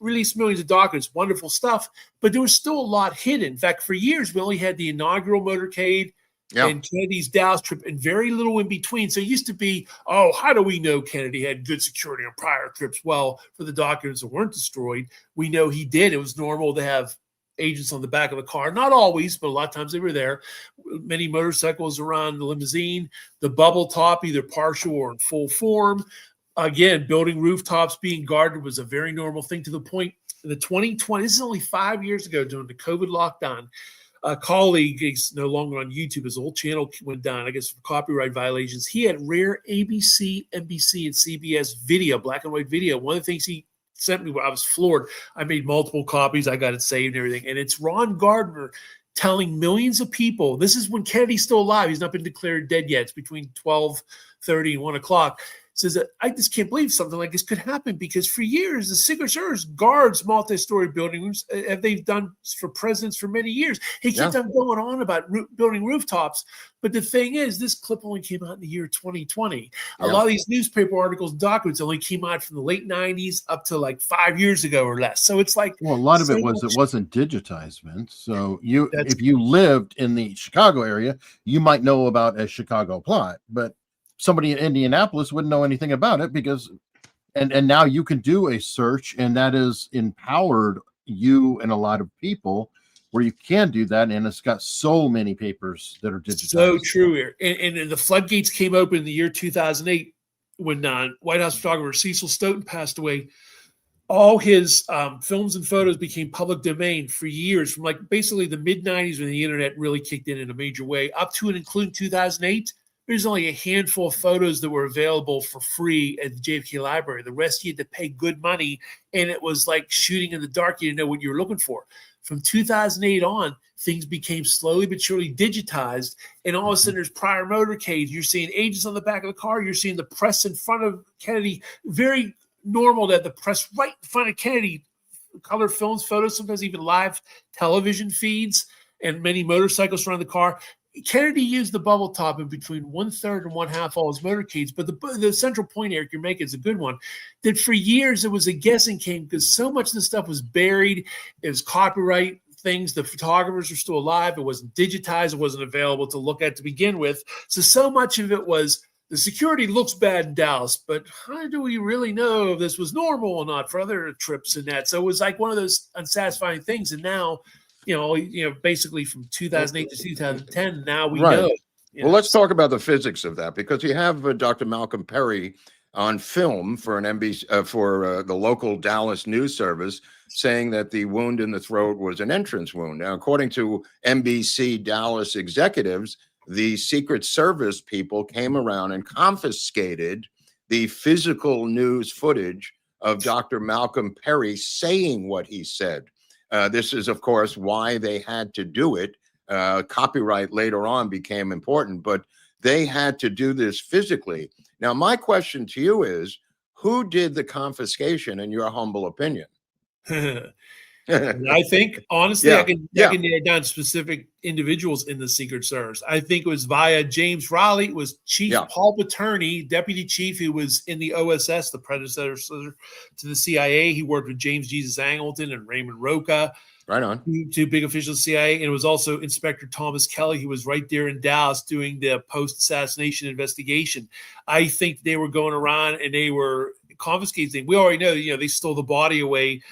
released millions of documents, wonderful stuff. But there was still a lot hidden. In fact, for years, we only had the inaugural motorcade and Kennedy's Dallas trip and very little in between. So it used to be, how do we know Kennedy had good security on prior trips? Well, for the documents that weren't destroyed, we know he did. It was normal to have agents on the back of the car. Not always, but a lot of times they were there. Many motorcycles around the limousine, the bubble top, either partial or in full form. Again, building rooftops being guarded was a very normal thing, to the point in the 2020, this is only 5 years ago during the COVID lockdown. A colleague is no longer on YouTube. His whole channel went down, I guess, for copyright violations. He had rare ABC, NBC, and CBS video, black and white video. One of the things he sent me, I was floored. I made multiple copies. I got it saved and everything. And it's Ron Gardner telling millions of people, this is when Kennedy's still alive. He's not been declared dead yet. It's between 12:30 and 1 o'clock. Says that I just can't believe something like this could happen, because for years the Secret Service guards multi-story buildings, as they've done for presidents for many years. He kept on going on about building rooftops, but the thing is, this clip only came out in the year 2020. A lot of these newspaper articles and documents only came out from the late 90s up to like 5 years ago or less. So it's like, well, a lot of it wasn't digitized, Vince. So if you lived in the Chicago area, you might know about a Chicago plot, but somebody in Indianapolis wouldn't know anything about it, because and now you can do a search, and that has empowered you and a lot of people where you can do that, and it's got so many papers that are digitized. So true here. And the floodgates came open in the year 2008 when White House photographer Cecil Stoughton passed away. All his films and photos became public domain for years, from like basically the mid-90s when the internet really kicked in a major way, up to and including 2008. There's only a handful of photos that were available for free at the JFK Library. The rest you had to pay good money, and it was like shooting in the dark. You didn't know what you were looking for. From 2008 on, things became slowly but surely digitized, and all of a sudden there's prior motorcades. You're seeing agents on the back of the car. You're seeing the press in front of Kennedy. Very normal that the press right in front of Kennedy, color films, photos, sometimes even live television feeds, and many motorcycles around the car. Kennedy used the bubble top in between 1/3 and 1/2 all his motorcades. But the central point, Eric, you're making is a good one. That for years it was a guessing game because so much of the stuff was buried. It was copyright things. The photographers are still alive. It wasn't digitized. It wasn't available to look at to begin with. So much of it was the security looks bad in Dallas, but how do we really know if this was normal or not for other trips and that? So it was like one of those unsatisfying things. And now, basically from 2008 to 2010, now we know. Well, let's talk about the physics of that, because you have Dr. Malcolm Perry on film for an NBC for the local Dallas news service saying that the wound in the throat was an entrance wound. Now, according to NBC Dallas executives, the Secret Service people came around and confiscated the physical news footage of Dr. Malcolm Perry saying what he said. This is, of course, why they had to do it. Copyright later on became important, but they had to do this physically. Now, my question to you is, who did the confiscation in your humble opinion? I think, honestly, Yeah, I can narrow down specific individuals in the Secret Service. I think it was via James Riley. It was Chief Paul Paterny, Deputy Chief, who was in the OSS, the predecessor to the CIA. He worked with James Jesus Angleton and Raymond Roca. Right on. Two big officials of the CIA. And it was also Inspector Thomas Kelly, who was right there in Dallas doing the post-assassination investigation. I think they were going around and they were confiscating. We already know, they stole the body away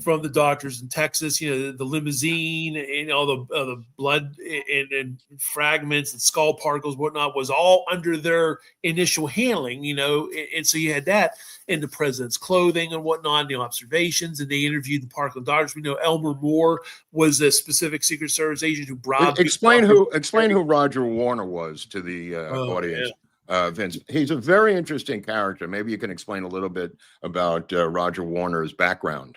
from the doctors in Texas, the limousine and all the blood and fragments and skull particles, whatnot, was all under their initial handling, and so you had that in the president's clothing and whatnot, the observations, and they interviewed the Parkland doctors. We know Elmer Moore was a specific Secret Service agent who bribed. Explain who Roger Warner was to the audience. Yeah. Vince, he's a very interesting character. Maybe you can explain a little bit about Roger Warner's background.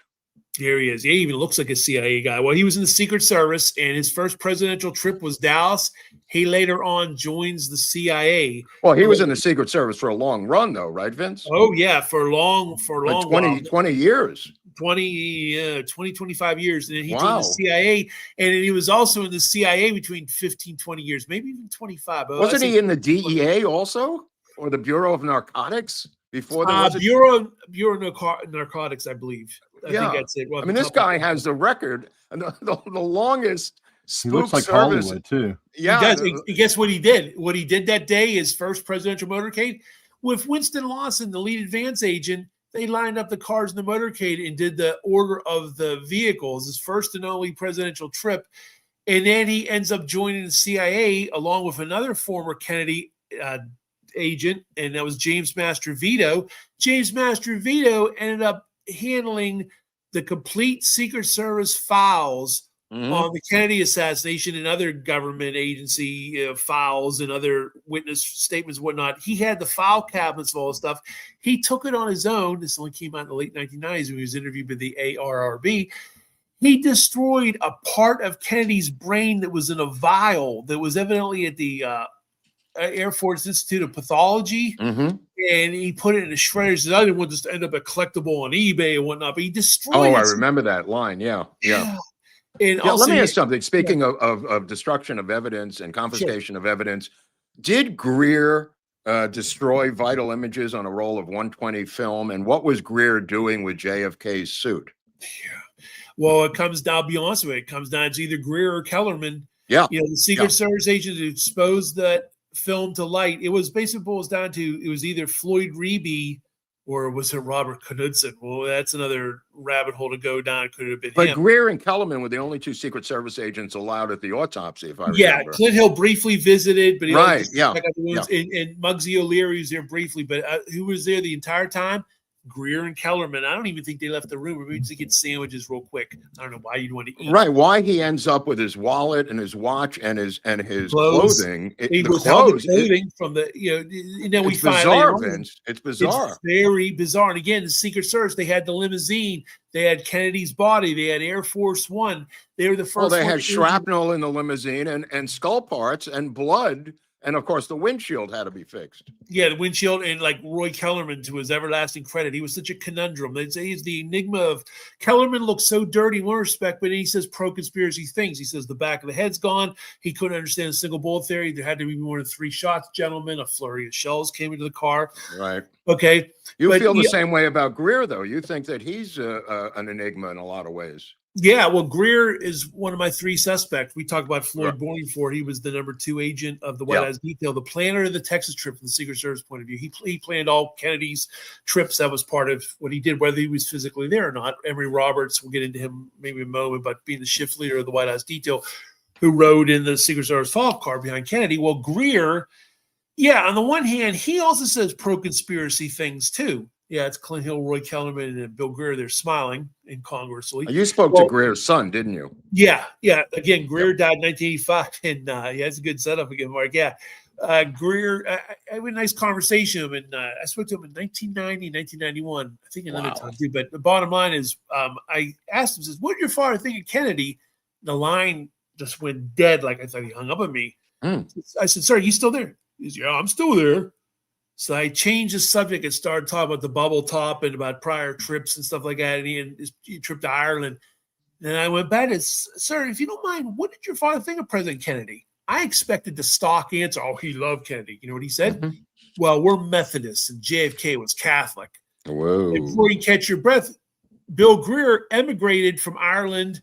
Here he is. He even looks like a CIA guy. Well, he was in the Secret Service, and his first presidential trip was Dallas. He later on joins the CIA. Well, he was in the Secret Service for a long run, though, right, Vince? Oh, yeah, for a long 20 years. 25 years. And then he joined the CIA, and he was also in the CIA between 15, 20 years, maybe even 25. Wasn't he in the DEA also, or the Bureau of Narcotics? Before there Bureau of Narcotics, I believe. I think that's it. Well, this guy has the record, the longest spook he looks like service. Hollywood too. Yeah, guess what he did? What he did that day, his first presidential motorcade, with Winston Lawson, the lead advance agent. They lined up the cars in the motorcade and did the order of the vehicles. His first and only presidential trip, and then he ends up joining the CIA along with another former Kennedy agent, and that was James Mastrevito. James Mastrevito ended up handling the complete Secret Service files on the Kennedy assassination and other government agency files and other witness statements and whatnot. He had the file cabinets of all this stuff. He took it on his own. This only came out in the late 1990s when he was interviewed by the ARRB. He destroyed a part of Kennedy's brain that was in a vial that was evidently at the Air Force Institute of Pathology, and he put it in a shredder. He said, I didn't want this to end up a collectible on eBay and whatnot, but he destroyed it. Oh, I remember that line. Yeah. And also, let me ask something. Speaking of destruction of evidence and confiscation of evidence, did Greer destroy vital images on a roll of 120 film? And what was Greer doing with JFK's suit? Yeah. Well, it comes down, I'll be honest with you, it comes down to either Greer or Kellerman. Yeah. The Secret Service agent who exposed that film to light. It was basically boils down to it was either Floyd Reeby or was it Robert Knudsen? Well, that's another rabbit hole to go down. It could have been him. But Greer and Kellerman were the only two Secret Service agents allowed at the autopsy, if I remember. Yeah, Clint Hill briefly visited, but he and Muggsy O'Leary was there briefly, but who was there the entire time? Greer and Kellerman. I don't even think they left the room. Maybe just to get sandwiches real quick. I don't know why you'd want to eat. Right. Why he ends up with his wallet and his watch and his clothing. He was clothing from the and then we find bizarre, Vince. It's bizarre. It's very bizarre. And again, the Secret Service, they had the limousine, they had Kennedy's body, they had Air Force One. They were the first. Well, they had shrapnel in the limousine and skull parts and blood. And, of course, the windshield had to be fixed. Yeah, the windshield, and like Roy Kellerman, to his everlasting credit, he was such a conundrum. They'd say he's the enigma of Kellerman looks so dirty in one respect, but he says pro-conspiracy things. He says the back of the head's gone. He couldn't understand the single bullet theory. There had to be more than 3 shots, gentlemen. A flurry of shells came into the car. Right. Okay. You feel the same way about Greer, though. You think that he's an enigma in a lot of ways. Yeah, well, Greer is one of my 3 suspects. We talked about Floyd Bournefort. He was the number 2 agent of the White House detail, the planner of the Texas trip from the Secret Service point of view. He planned all Kennedy's trips. That was part of what he did, whether he was physically there or not. Emory Roberts, we'll get into him maybe in a moment, but being the shift leader of the White House detail, who rode in the Secret Service follow-up car behind Kennedy. Well, Greer, on the one hand, he also says pro-conspiracy things too. Yeah, it's Clint Hill, Roy Kellerman, and Bill Greer. They're smiling incongruously. You spoke to Greer's son, didn't you? Yeah. Again, Greer died in 1985, and it's a good setup again, Mark. Yeah, Greer, I had a nice conversation with him, and I spoke to him in 1990, 1991. I think another time too. But the bottom line is, I asked him, "What did your father think of Kennedy?" The line just went dead. Like I thought he hung up on me. I said, "Sir, you still there?" He said, "Yeah, I'm still there." So I changed the subject and started talking about the bubble top and about prior trips and stuff like that. And he trip to Ireland. And I went back and, "Sir, if you don't mind, what did your father think of President Kennedy?" I expected the stock answer. "Oh, he loved Kennedy." You know what he said? Mm-hmm. "Well, we're Methodists and JFK was Catholic." Whoa. And before you catch your breath, Bill Greer emigrated from Ireland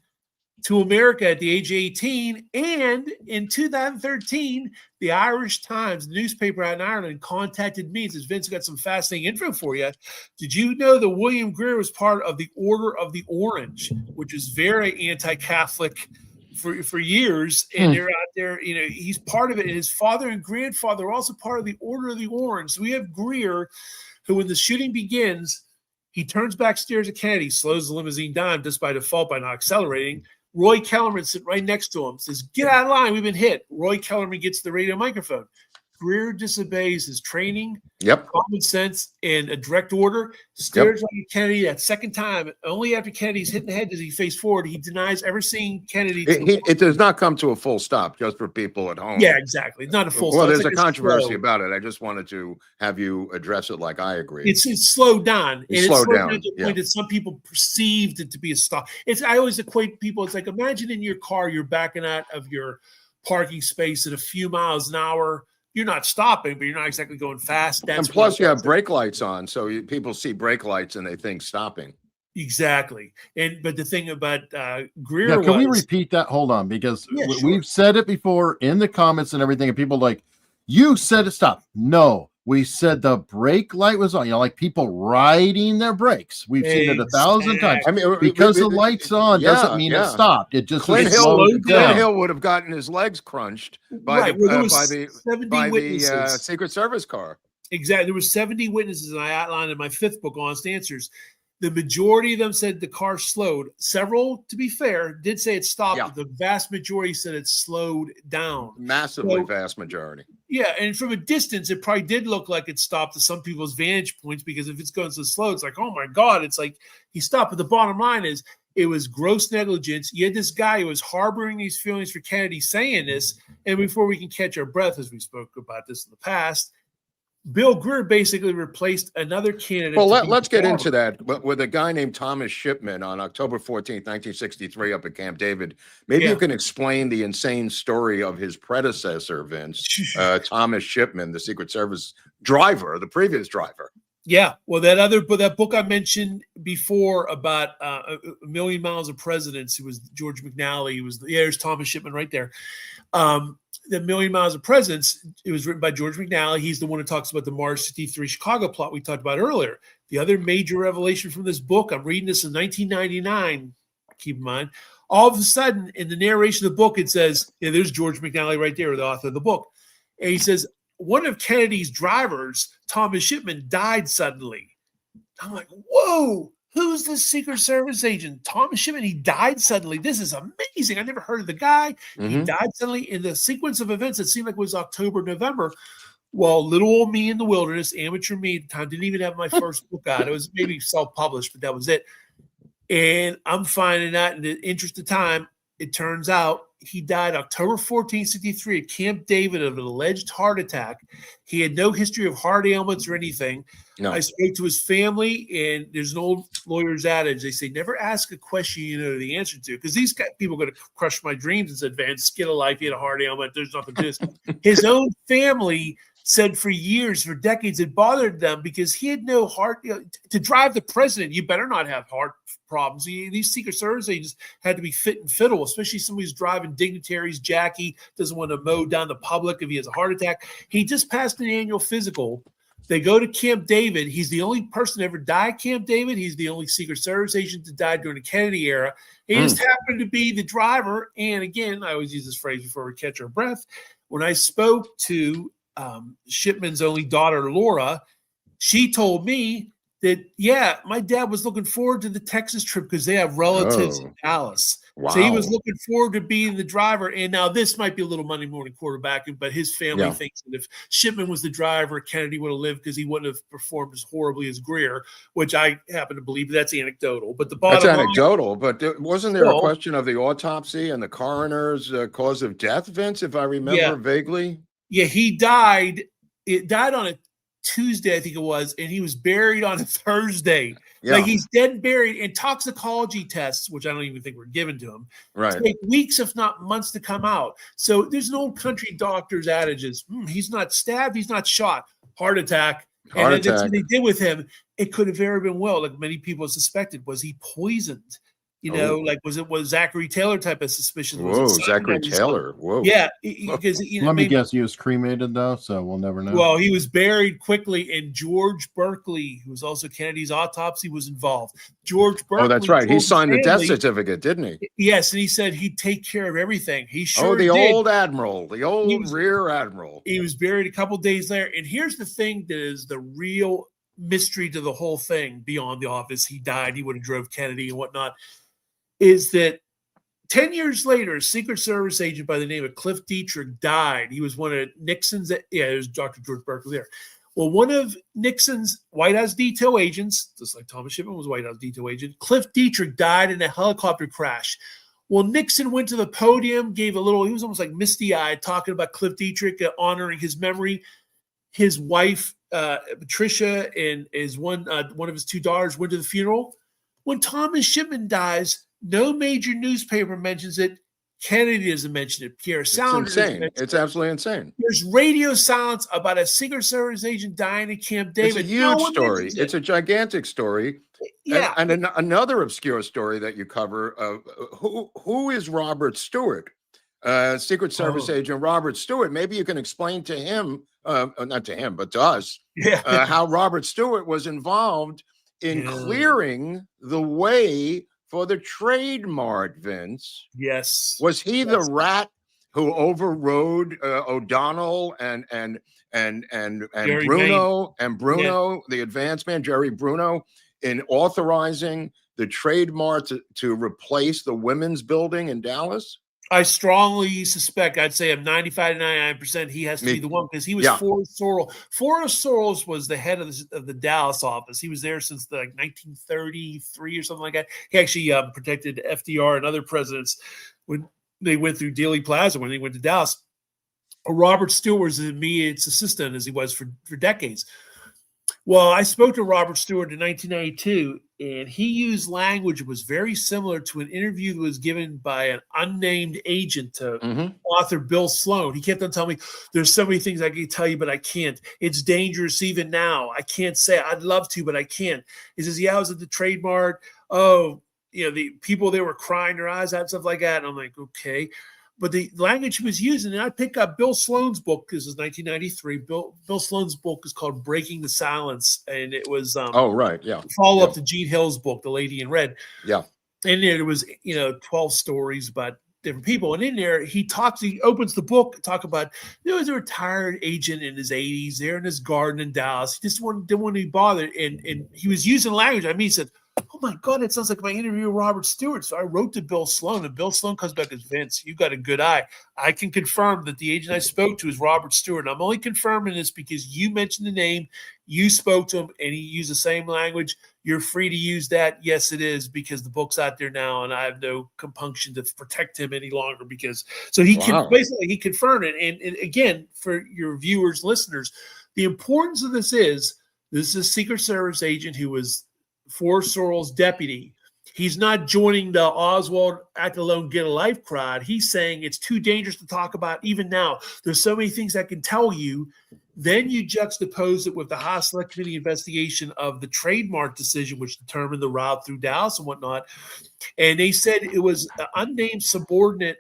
to America at the age of 18. And in 2013, the Irish Times, the newspaper out in Ireland, contacted me and says, "Vince, got some fascinating info for you. Did you know that William Greer was part of the Order of the Orange, which is very anti-Catholic for years?" And they're out there, you know, he's part of it. And his father and grandfather are also part of the Order of the Orange. So we have Greer, who, when the shooting begins, he turns back, stares at Kennedy, slows the limousine down just by default by not accelerating. Roy Kellerman sitting right next to him, says, "Get out of line, we've been hit." Roy Kellerman gets the radio microphone. Greer disobeys his training, common sense, and a direct order, stares at Kennedy that second time. Only after Kennedy's hit in the head does he face forward. He denies ever seeing Kennedy. It does not come to a full stop, just for people at home. Yeah, exactly. It's not a full stop. Well, there's a controversy about it. I just wanted to have you address it like I agree. It's slowed down. It's slowed down to the point that some people perceived it to be a stop. I always equate people, it's like, imagine in your car, you're backing out of your parking space at a few miles an hour. You're not stopping, but you're not exactly going fast. And plus, you have brake lights on, so people see brake lights and they think stopping. Exactly. But the thing about Greer, can we repeat that? Hold on, because we've said it before in the comments and everything, and people like, "You said it stop." No, we said the brake light was on. You know, like people riding their brakes. We've seen it 1,000 times. I mean, because the light's on doesn't mean it stopped. It just Clint Hill would have gotten his legs crunched by the Secret Service car. Exactly. There were 70 witnesses, and I outlined in my 5th book, Honest Answers. The majority of them said the car slowed. Several, to be fair, did say it stopped, but the vast majority said it slowed down. Massively vast majority. Yeah, and from a distance, it probably did look like it stopped to some people's vantage points, because if it's going so slow, it's like, oh my God, it's like he stopped. But the bottom line is, it was gross negligence. You had this guy who was harboring these feelings for Kennedy saying this, and before we can catch our breath, as we spoke about this in the past, Bill Greer basically replaced another candidate. Well, let's get into that. But with a guy named Thomas Shipman on October 14th, 1963, up at Camp David. Maybe you can explain the insane story of his predecessor, Vince, Thomas Shipman, the Secret Service driver, the previous driver. Yeah, well, that book I mentioned before about A Million Miles of Presidents, it was George McNally. There's Thomas Shipman right there. The Million Miles of Presidents, it was written by George McNally. He's the one who talks about the March 63 Chicago plot we talked about earlier. The other major revelation from this book, I'm reading this in 1999, keep in mind, all of a sudden in the narration of the book, it says, there's George McNally right there, the author of the book. And he says, one of Kennedy's drivers, Thomas Shipman, died suddenly. I'm like, whoa, who's this Secret Service agent? Thomas Shipman, he died suddenly. This is amazing. I never heard of the guy. He died suddenly in the sequence of events. It seemed like it was October, November. Well, little old me in the wilderness, amateur me at the time, didn't even have my first book out. It was maybe self-published, but that was it. And I'm finding out in the interest of time, it turns out he died October 14, 1963 at Camp David of an alleged heart attack. He had no history of heart ailments or anything. No. I spoke to his family, and there's an old lawyer's adage. They say, never ask a question you know the answer to, because these people are going to crush my dreams and said, Van, skid of life, he had a heart ailment, there's nothing to this. His own family said for years, for decades, it bothered them because he had no heart. To drive the president, you better not have heart problems. These Secret Service agents had to be fit and fiddle, especially somebody who's driving dignitaries. Jackie doesn't want to mow down the public if he has a heart attack. He just passed an annual physical. They go to Camp David. He's the only person to ever die at Camp David. He's the only Secret Service agent that died during the Kennedy era. He just happened to be the driver. And again, I always use this phrase before we catch our breath. When I spoke to Shipman's only daughter, Laura, she told me that, my dad was looking forward to the Texas trip because they have relatives in Dallas. So he was Wow. looking forward to being the driver. And now this might be a little Monday morning quarterbacking, but his family Yeah. thinks that if Shipman was the driver, Kennedy would have lived because he wouldn't have performed as horribly as Greer, which I happen to believe that's anecdotal. But the That's bottom line, anecdotal, but wasn't there a still, question of the autopsy and the coroner's cause of death, Vince, if I remember yeah, vaguely? yeah, he died. It died on a Tuesday, I think it was, and he was buried on a Thursday. Yeah, Like he's dead and buried, and toxicology tests, which I don't even think were given to him, right. take weeks, if not months, to come out. So there's an old country doctor's adages: he's not stabbed, he's not shot, heart attack. And Heart then that's attack. what they did with him. It could have very been well, like many people suspected. Was he poisoned? You know, like was Zachary Taylor type of suspicion? Whoa, Zachary Taylor. Whoa. Yeah, because Let me guess, he was cremated though, so we'll never know. Well, he was buried quickly, and George Berkeley, who was also Kennedy's autopsy, was involved. George Berkeley. Oh, that's right. He signed the death family, certificate, didn't he? Yes, and he said he'd take care of everything. He sure the did. old admiral, the old rear admiral. He was buried a couple days later, and here's the thing that is the real mystery to the whole thing beyond the office. He died. He would have drove Kennedy and whatnot. Is that 10 years later, a Secret Service agent by the name of Cliff Dietrich died. He was one of Nixon's, it was Dr. George Berkeley there. Well, one of Nixon's White House detail agents, just like Thomas Shipman was a White House detail agent, Cliff Dietrich died in a helicopter crash. Well, Nixon went to the podium, gave a little, he was almost like misty-eyed, talking about Cliff Dietrich, honoring his memory. His wife, Patricia, and one of his two daughters went to the funeral. When Thomas Shipman dies, no major newspaper mentions it. Kennedy doesn't mention it. Pierre Sanders. It's insane. It's absolutely insane. There's radio silence about a Secret Service agent dying at Camp David. It's a huge story. It's a gigantic story. Yeah. And another obscure story that you cover, who is Robert Stewart? Secret Service agent Robert Stewart. Maybe you can explain to him, not to him, but to us, how Robert Stewart was involved in clearing the way for the trademark, Vince. Yes. Was he the rat who overrode O'Donnell and Bruno the advance man, Jerry Bruno, in authorizing the trademark to replace the women's building in Dallas? I strongly suspect, I'd say I'm 95 to 99% he has to be the one, because he was Forrest Sorrell. Forrest Sorrell was the head of the Dallas office. He was there since 1933 or something like that. He actually protected FDR and other presidents when they went through Dealey Plaza, when they went to Dallas. Robert Stewart was an immediate assistant, as he was for decades. Well, I spoke to Robert Stewart in 1992, and he used language that was very similar to an interview that was given by an unnamed agent to author Bill Sloan. He kept on telling me, there's so many things I can tell you, but I can't. It's dangerous even now. I can't say. I'd love to, but I can't. He says, I was at the trademark. Oh, the people, they were crying their eyes out and stuff like that. And I'm like, okay. But the language he was using, and I pick up Bill Sloan's book. This is 1993. Bill Sloan's book is called Breaking the Silence, and it was follow up to Gene Hill's book, The Lady in Red. Yeah, and there was 12 stories about different people, and in there he opens the book, talk about there was a retired agent in his 80s there in his garden in Dallas. He just didn't want to be bothered, and he was using language. I mean, he said, oh my God, it sounds like my interview with Robert Stewart. So I wrote to Bill Sloan, and Bill Sloan comes back as, Vince, you got a good eye. I can confirm that the agent I spoke to is Robert Stewart. I'm only confirming this because you mentioned the name, you spoke to him, and he used the same language. You're free to use that. Yes, it is, because the book's out there now, and I have no compunction to protect him any longer. So he can basically, he confirmed it. And again, for your viewers, listeners, the importance of this is a Secret Service agent who was Forrest Sorrell's deputy. He's not joining the Oswald act alone, get a life crowd. He's saying it's too dangerous to talk about even now. There's so many things I can tell you. Then you juxtapose it with the House Select Committee investigation of the trademark decision, which determined the route through Dallas and whatnot. And they said it was an unnamed subordinate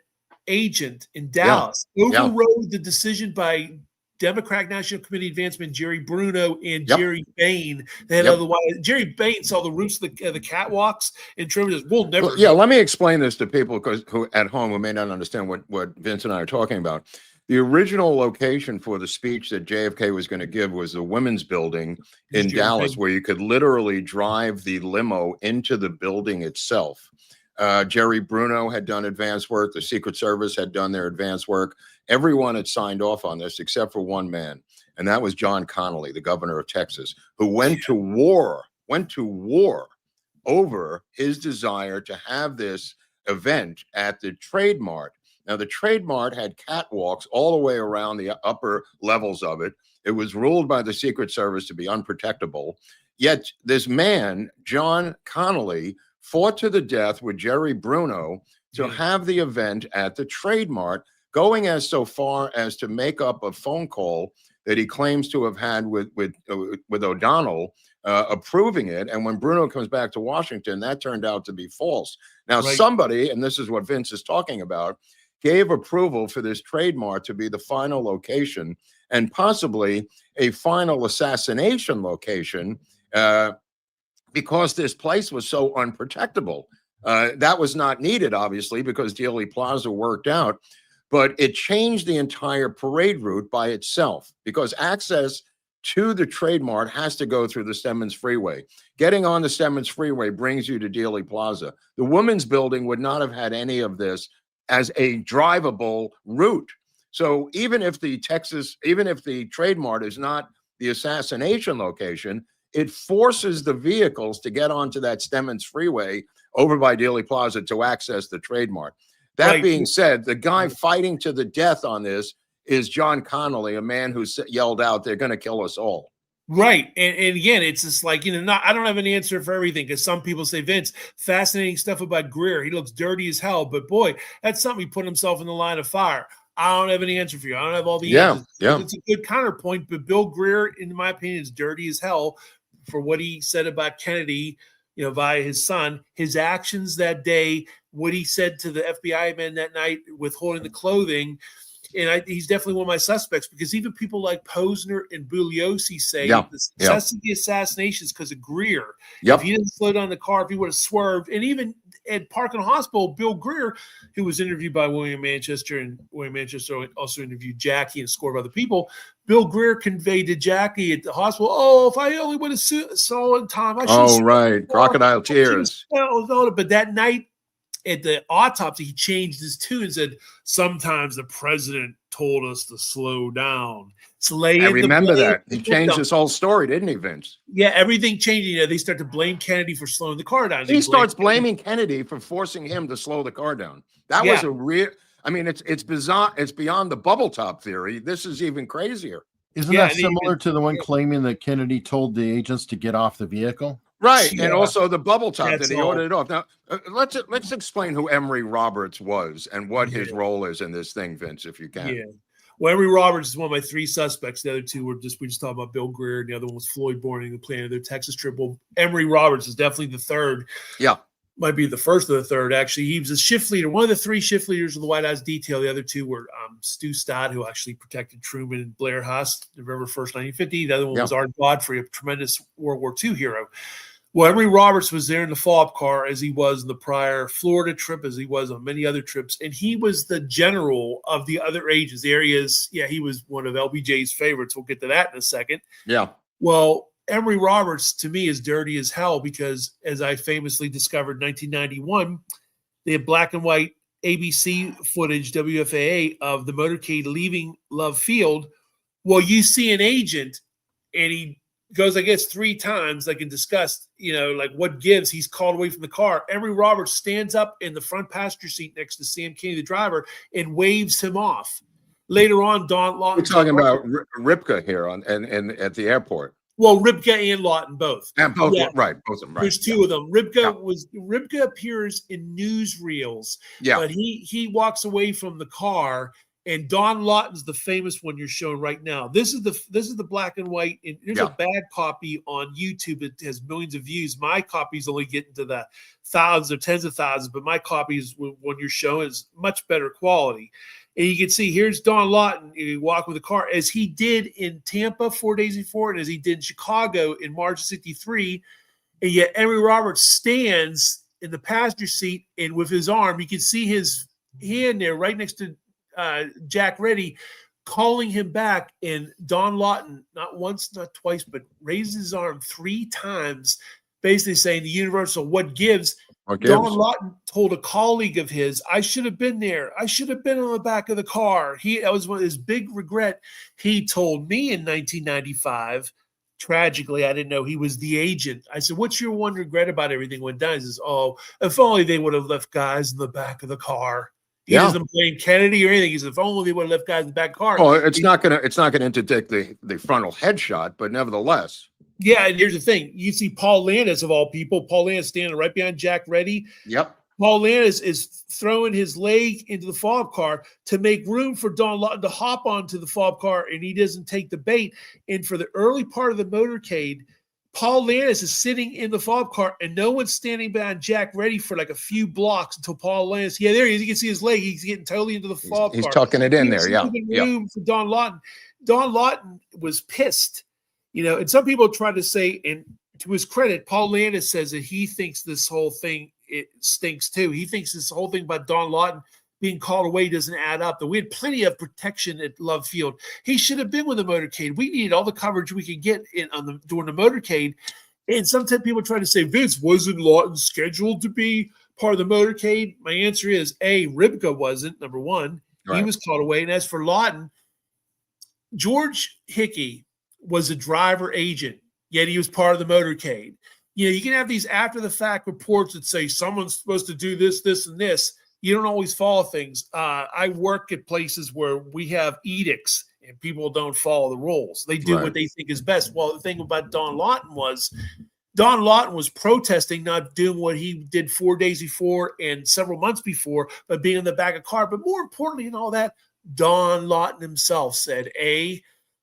agent in Dallas overrode the decision by Democratic National Committee advancement Jerry Bruno and Jerry Bain. Otherwise, Jerry Bain saw the roofs of the catwalks and Trevor says, we'll never. Let me explain this to people who at home who may not understand what Vince and I are talking about. The original location for the speech that JFK was going to give was the women's building in Dallas, where you could literally drive the limo into the building itself. Jerry Bruno had done advance work. The Secret Service had done their advance work. Everyone had signed off on this except for one man, and that was John Connally, the governor of Texas, who went to war over his desire to have this event at the Trade Mart. Now, the Trade Mart had catwalks all the way around the upper levels of it. It was ruled by the Secret Service to be unprotectable. Yet this man, John Connally, fought to the death with Jerry Bruno to have the event at the Trade Mart, going as so far as to make up a phone call that he claims to have had with O'Donnell, approving it. And when Bruno comes back to Washington, that turned out to be false. Now, somebody, and this is what Vince is talking about, gave approval for this Trade Mart to be the final location and possibly a final assassination location, because this place was so unprotectable. That was not needed, obviously, because Dealey Plaza worked out, but it changed the entire parade route by itself, because access to the Trade Mart has to go through the Stemmons Freeway. Getting on the Stemmons Freeway brings you to Dealey Plaza. The Women's Building would not have had any of this as a drivable route. So even if the Trade Mart is not the assassination location, it forces the vehicles to get onto that Stemmons Freeway over by Dealey Plaza to access the Trade Mart. That being said, the guy fighting to the death on this is John Connally, a man who yelled out, "They're going to kill us all." Right. And again, it's just like, I don't have an answer for everything, because some people say, Vince, fascinating stuff about Greer. He looks dirty as hell, but boy, that's something he put himself in the line of fire. I don't have any answer for you. I don't have all the answers. It's a good counterpoint, but Bill Greer, in my opinion, is dirty as hell for what he said about Kennedy, via his son, his actions that day, what he said to the FBI men that night, withholding the clothing. And he's definitely one of my suspects, because even people like Posner and Bugliosi say the success of the assassination is because of Greer. If he didn't slow down the car, if he would have swerved, and even at Parkland Hospital, Bill Greer, who was interviewed by William Manchester, and William Manchester also interviewed Jackie and a score of other people, Bill Greer conveyed to Jackie at the hospital, "Oh, if I only would have saw in time, I should." Crocodile tears. But that night, at the autopsy, he changed his tune and said, "Sometimes the president told us to slow down." I remember that. He changed his whole story, didn't he, Vince? Yeah, everything changed. They start to blame Kennedy for slowing the car down. He starts blaming Kennedy for forcing him to slow the car down. That was a real, it's bizarre. It's beyond the bubble top theory. This is even crazier. Isn't that similar to the one claiming that Kennedy told the agents to get off the vehicle? Right, and also the bubble top that he ordered it off. Now, let's explain who Emory Roberts was and what his role is in this thing, Vince, if you can. Yeah. Well, Emory Roberts is one of my three suspects. The other two we just talked about Bill Greer, and the other one was Floyd Bourne, the plan of their Texas trip. Well, Emory Roberts is definitely the third. Yeah. Might be the first of the third, actually. He was a shift leader, one of the three shift leaders of the White House detail. The other two were Stu Stott, who actually protected Truman and Blair Huss, November 1st, 1950. The other one was Art Godfrey, a tremendous World War II hero. Well, Emory Roberts was there in the follow-up car, as he was in the prior Florida trip, as he was on many other trips. And he was the general of the other agents. The areas, he was one of LBJ's favorites. We'll get to that in a second. Yeah. Well, Emory Roberts, to me, is dirty as hell, because, as I famously discovered in 1991, they had black and white ABC footage, WFAA, of the motorcade leaving Love Field. Well, you see an agent, and he goes, I guess, 3 times, like in disgust, like what gives. He's called away from the car. Emory Roberts stands up in the front passenger seat next to Sam Kennedy, the driver, and waves him off. Later on, Don Lawton. We're talking about Ripka here and at the airport. Well, Ripka and Lawton both. And both, right, both of them. Right. There's two of them. Ripka appears in newsreels. Yeah. But he walks away from the car. And Don Lawton's the famous one you're showing right now. This is the black and white. And there's a bad copy on YouTube that has millions of views. My copy's only getting to the thousands or tens of thousands, but my copy is when you're showing is much better quality. And you can see here's Don Lawton. He walked with the car, as he did in Tampa 4 days before, and as he did in Chicago in March of '63. And yet Emory Roberts stands in the passenger seat, and with his arm, you can see his hand there right next to Jack Reddy, calling him back. And Don Lawton, not once, not twice, but raises his arm 3 times, basically saying the universal what gives. Don Lawton told a colleague of his, I should have been there. I should have been on the back of the car. That was one of his big regret. He told me in 1995, tragically, I didn't know he was the agent. I said, what's your one regret about everything went down? He says, oh, if only they would have left guys in the back of the car. He doesn't blame Kennedy or anything. He said, if only they would have left guys in the back of the car. Well, it's not gonna interdict the frontal headshot, but nevertheless. Yeah, and here's the thing. You see Paul Landis, of all people, Paul Landis standing right behind Jack Reddy. Yep. Paul Landis is throwing his leg into the fob car to make room for Don Lawton to hop onto the fob car, and he doesn't take the bait. And for the early part of the motorcade, Paul Landis is sitting in the fob car, and no one's standing behind Jack Reddy for like a few blocks until Paul Landis. Yeah, there he is. You can see his leg. He's getting totally into the fob car. He's tucking it in there. Yeah. Room for Don Lawton. Don Lawton was pissed. And some people try to say, and to his credit, Paul Landis says that he thinks this whole thing, it stinks too. He thinks this whole thing about Don Lawton being called away doesn't add up. That we had plenty of protection at Love Field. He should have been with the motorcade. We needed all the coverage we could get during the motorcade. And sometimes people try to say, Vince, wasn't Lawton scheduled to be part of the motorcade? My answer is, A, Ribka wasn't, number one. Right. He was called away. And as for Lawton, George Hickey was a driver agent, yet he was part of the motorcade. You can have these after the fact reports that say someone's supposed to do this, this, and this. You don't always follow things. I work at places where we have edicts and people don't follow the rules. They do what they think is best. Well, the thing about Don Lawton was protesting, not doing what he did 4 days before and several months before, but being in the back of a car. But more importantly in all that, Don Lawton himself said,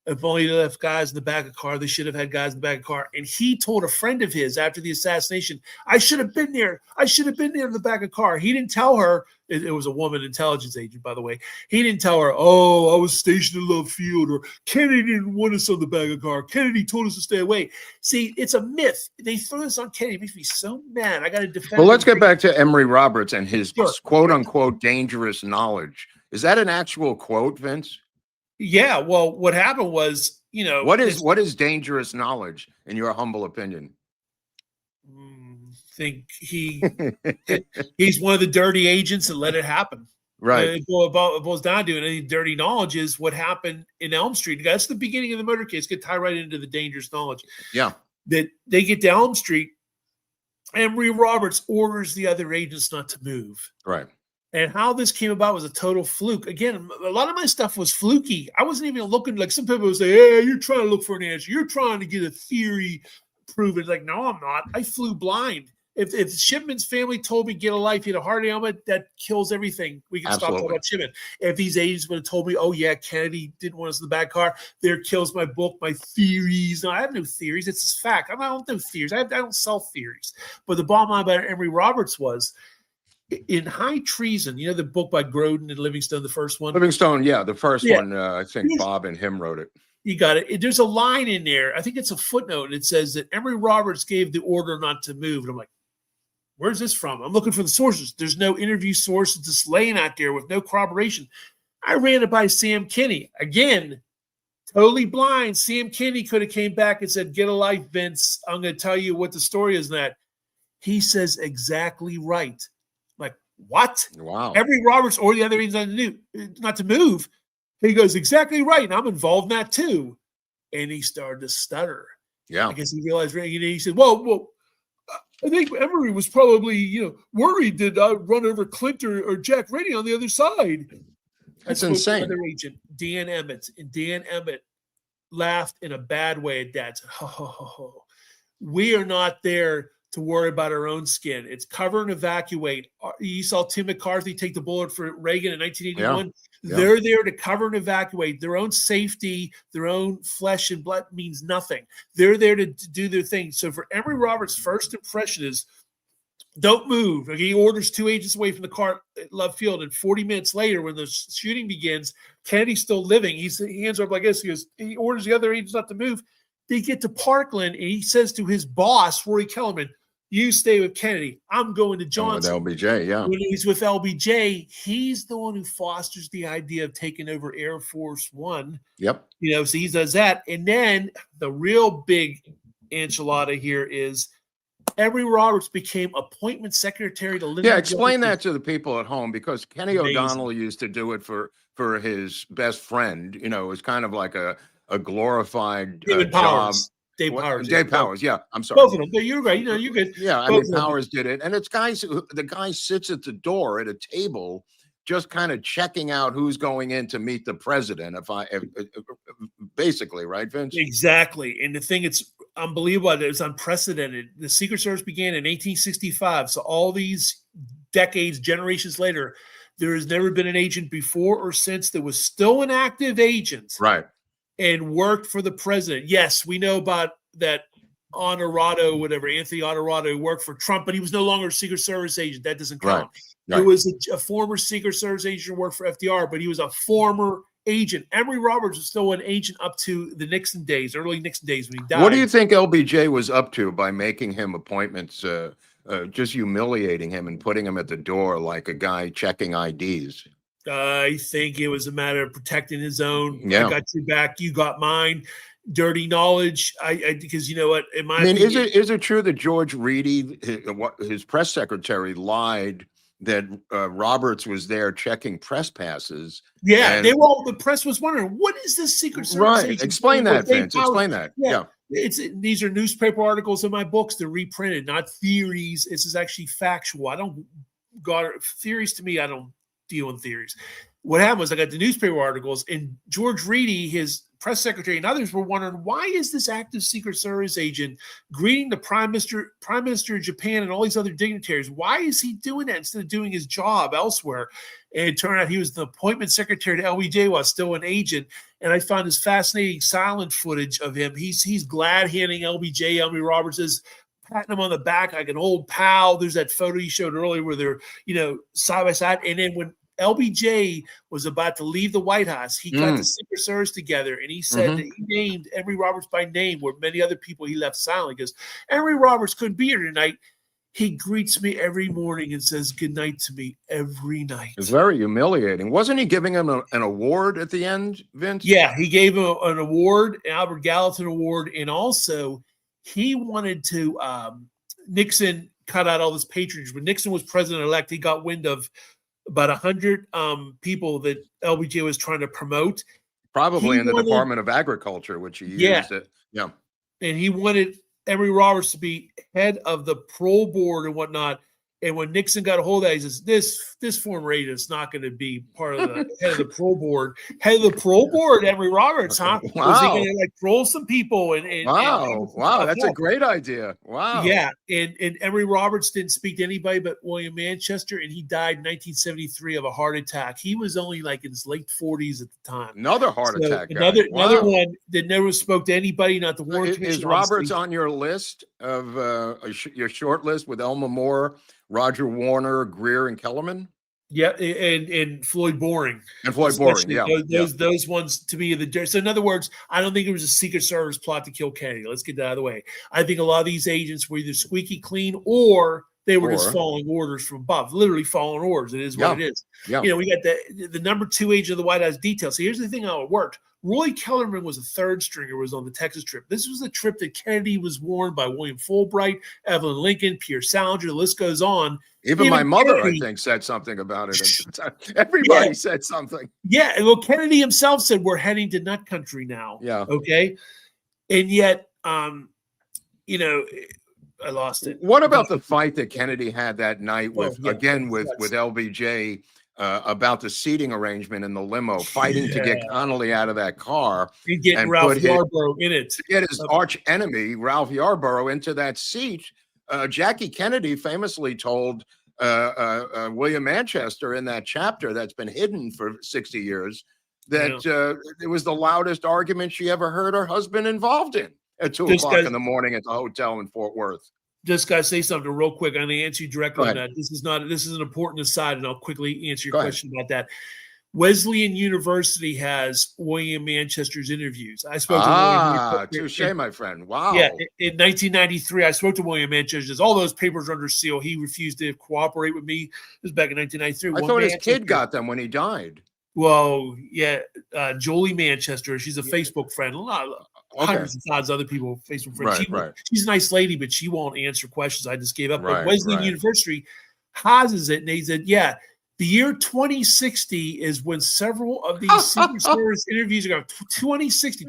if only they left guys in the back of the car, they should have had guys in the back of the car. And he told a friend of his after the assassination, I should have been there. I should have been there in the back of the car. He didn't tell her. It was a woman intelligence agent, by the way. He didn't tell her, I was stationed in Love Field, or Kennedy didn't want us on the back of the car. Kennedy told us to stay away. See, it's a myth. They throw this on Kennedy. It makes me so mad. I got to defend Well, let's get back to Emory Roberts and his quote-unquote dangerous knowledge. Is that an actual quote, Vince? Yeah, well, what happened was, what is dangerous knowledge in your humble opinion? Think he's one of the dirty agents that let it happen. Right. It boils down to it. Any dirty knowledge is what happened in Elm Street. That's the beginning of the murder case. Get tied right into the dangerous knowledge. Yeah. That they get to Elm Street, Emory Roberts orders the other agents not to move. Right. And how this came about was a total fluke. Again, a lot of my stuff was fluky. I wasn't even looking, like some people would say, hey, you're trying to look for an answer. You're trying to get a theory proven. Like, no, I'm not. I flew blind. If Shipman's family told me get a life, he had a heart ailment, that kills everything. We can stop talking about Shipman. If these agents would have told me, oh, yeah, Kennedy didn't want us in the back car, there kills my book, my theories. No, I have no theories. It's just fact. I don't do theories. I don't sell theories. But the bottom line about Emory Roberts was, in High Treason, the book by Groden and Livingstone, the first one? Livingstone, yeah, the first one. I think Bob and him wrote it. You got it. There's a line in there. I think it's a footnote. And it says that Emory Roberts gave the order not to move. And I'm like, where's this from? I'm looking for the sources. There's no interview source. It's just laying out there with no corroboration. I ran it by Sam Kinney. Again, totally blind. Sam Kinney could have came back and said, get a life, Vince. I'm going to tell you what the story is. That he says exactly right. Like, what? Wow. Emory Roberts or the other agents not to move. He goes, exactly right. And I'm involved in that too. And he started to stutter. Yeah. I guess he realized, he said, well, I think Emory was probably, worried that I'd run over Clint or Jack Reddy on the other side. That's insane. Another agent, Dan Emmett. And Dan Emmett laughed in a bad way at that. Said, ho. We are not there to worry about our own skin. It's cover and evacuate. You saw Tim McCarthy take the bullet for Reagan in 1981. Yeah. They're there to cover and evacuate. Their own safety, their own flesh and blood means nothing. They're there to do their thing. So for Emory Roberts' first impression is, don't move. Like, he orders two agents away from the car at Love Field, and 40 minutes later, when the shooting begins, Kennedy's still living. He hands up like this. He orders the other agents not to move. They get to Parkland, and he says to his boss, Rory Kellerman, you stay with Kennedy. I'm going to Johnson. With LBJ, yeah. When he's with LBJ, he's the one who fosters the idea of taking over Air Force One. Yep. So he does that. And then the real big enchilada here is Emory Roberts became appointment secretary to Lyndon explain Johnson. that to the people at home, because Kenny O'Donnell used to do it for his best friend. You know, it was kind of like a glorified David job. Powers. Dave Powers. Dave Powers. Yeah, I'm sorry. Both of them. You're right. You know, you're good. Yeah, I mean, Powers did it, and it's guys. The guy sits at the door at a table, just kind of checking out who's going in to meet the president. Basically, right, Vince? Exactly. And the thing, it's unbelievable. It was unprecedented. The Secret Service began in 1865. So all these decades, generations later, there has never been an agent before or since that was still an active agent, right, and worked for the president. Yes, we know about that Honorado, whatever, Anthony Honorado, who worked for Trump, but he was no longer a Secret Service agent. That doesn't count. Right. There was a former Secret Service agent who worked for FDR, but he was a former agent. Emory Roberts was still an agent up to the Nixon days, early Nixon days when he died. What do you think LBJ was up to by making him appointments, just humiliating him and putting him at the door like a guy checking IDs? I think it was a matter of protecting his own. Yeah. I got your back, you got mine. Dirty knowledge. Because you know what? I mean, is it true that George Reedy, his press secretary, lied that Roberts was there checking press passes? Yeah, the press was wondering, what is this Secret Service? Right. Explain that, Vince. Explain that. Yeah. These are newspaper articles in my books. They're reprinted, not theories. This is actually factual. Theories to me, I don't deal in theories. What happened was I got the newspaper articles, and George Reedy, his press secretary, and others were wondering, why is this active Secret Service agent greeting the Prime Minister of Japan and all these other dignitaries? Why is he doing that instead of doing his job elsewhere? And it turned out he was the appointment secretary to LBJ while still an agent. And I found this fascinating silent footage of him. He's glad handing LBJ, Emory Roberts, is patting him on the back like an old pal. There's that photo you showed earlier where they're, side by side. And then when LBJ was about to leave the White House, he got the Secret Service together, and he said that he named Emory Roberts by name, where many other people he left silent. Because Emory Roberts couldn't be here tonight. He greets me every morning and says good night to me every night. It's very humiliating. Wasn't he giving him an award at the end, Vince? Yeah, he gave him an award, an Albert Gallatin Award, and also he wanted to Nixon cut out all this patronage. When Nixon was president-elect, he got wind of about 100 people that LBJ was trying to promote. Probably in the Department of Agriculture, which he used it. Yeah. And he wanted Emory Roberts to be head of the parole board and whatnot. And when Nixon got a hold of that, he says, this former agent is not going to be part of the head of the parole board. Head of the parole board, Emory Roberts, huh? Wow. Was he going to parole some people? Wow, that's a great idea. Wow. Yeah, and Emory Roberts didn't speak to anybody but William Manchester, and he died in 1973 of a heart attack. He was only in his late 40s at the time. Another heart attack. Another one that never spoke to anybody, not the Warren Commission. Is Roberts on your list of your short list with Elma Moore, Roger Warner, Greer, and Kellerman? Yeah, and Floyd Boring. And Floyd Boring, yeah. Those ones to me are the. So in other words, I don't think it was a Secret Service plot to kill Kennedy. Let's get that out of the way. I think a lot of these agents were either squeaky clean or they were just following orders from above, literally following orders. It is what it is. Yeah. We got the number 2 agent of the White House detail. So here's the thing how it worked. Roy Kellerman was a third stringer, was on the Texas trip. This was the trip that Kennedy was warned by William Fulbright, Evelyn Lincoln, Pierre Salinger, the list goes on. Even my mother, Kennedy, I think, said something about it. Everybody said something. Yeah, well, Kennedy himself said, we're heading to nut country now. Yeah. Okay? And yet, I lost it. What about the fight that Kennedy had that night with LBJ about the seating arrangement in the limo, fighting to get Connolly out of that car and get Ralph Yarborough in it, to get his arch enemy Ralph Yarborough into that seat? Jackie Kennedy famously told William Manchester in that chapter that's been hidden for 60 years that it was the loudest argument she ever heard her husband involved in at 2 o'clock in the morning at the hotel in Fort Worth. Just got to say something real quick. I'm going to answer you directly on that. This is an important aside, and I'll quickly answer your question about that. Wesleyan University has William Manchester's interviews. I spoke to William. Touche, my friend. Wow. Yeah, in 1993, I spoke to William Manchester. All those papers are under seal. He refused to cooperate with me. It was back in 1993. I thought his kid got them when he died. Well, yeah, Jolie Manchester. She's a Facebook friend. hundreds of thousands of other people, Facebook friends. She's a nice lady, but she won't answer questions. I just gave up. But Wesleyan University houses it, and they said, yeah, the year 2060 is when several of these Secret Service interviews are going. 2060.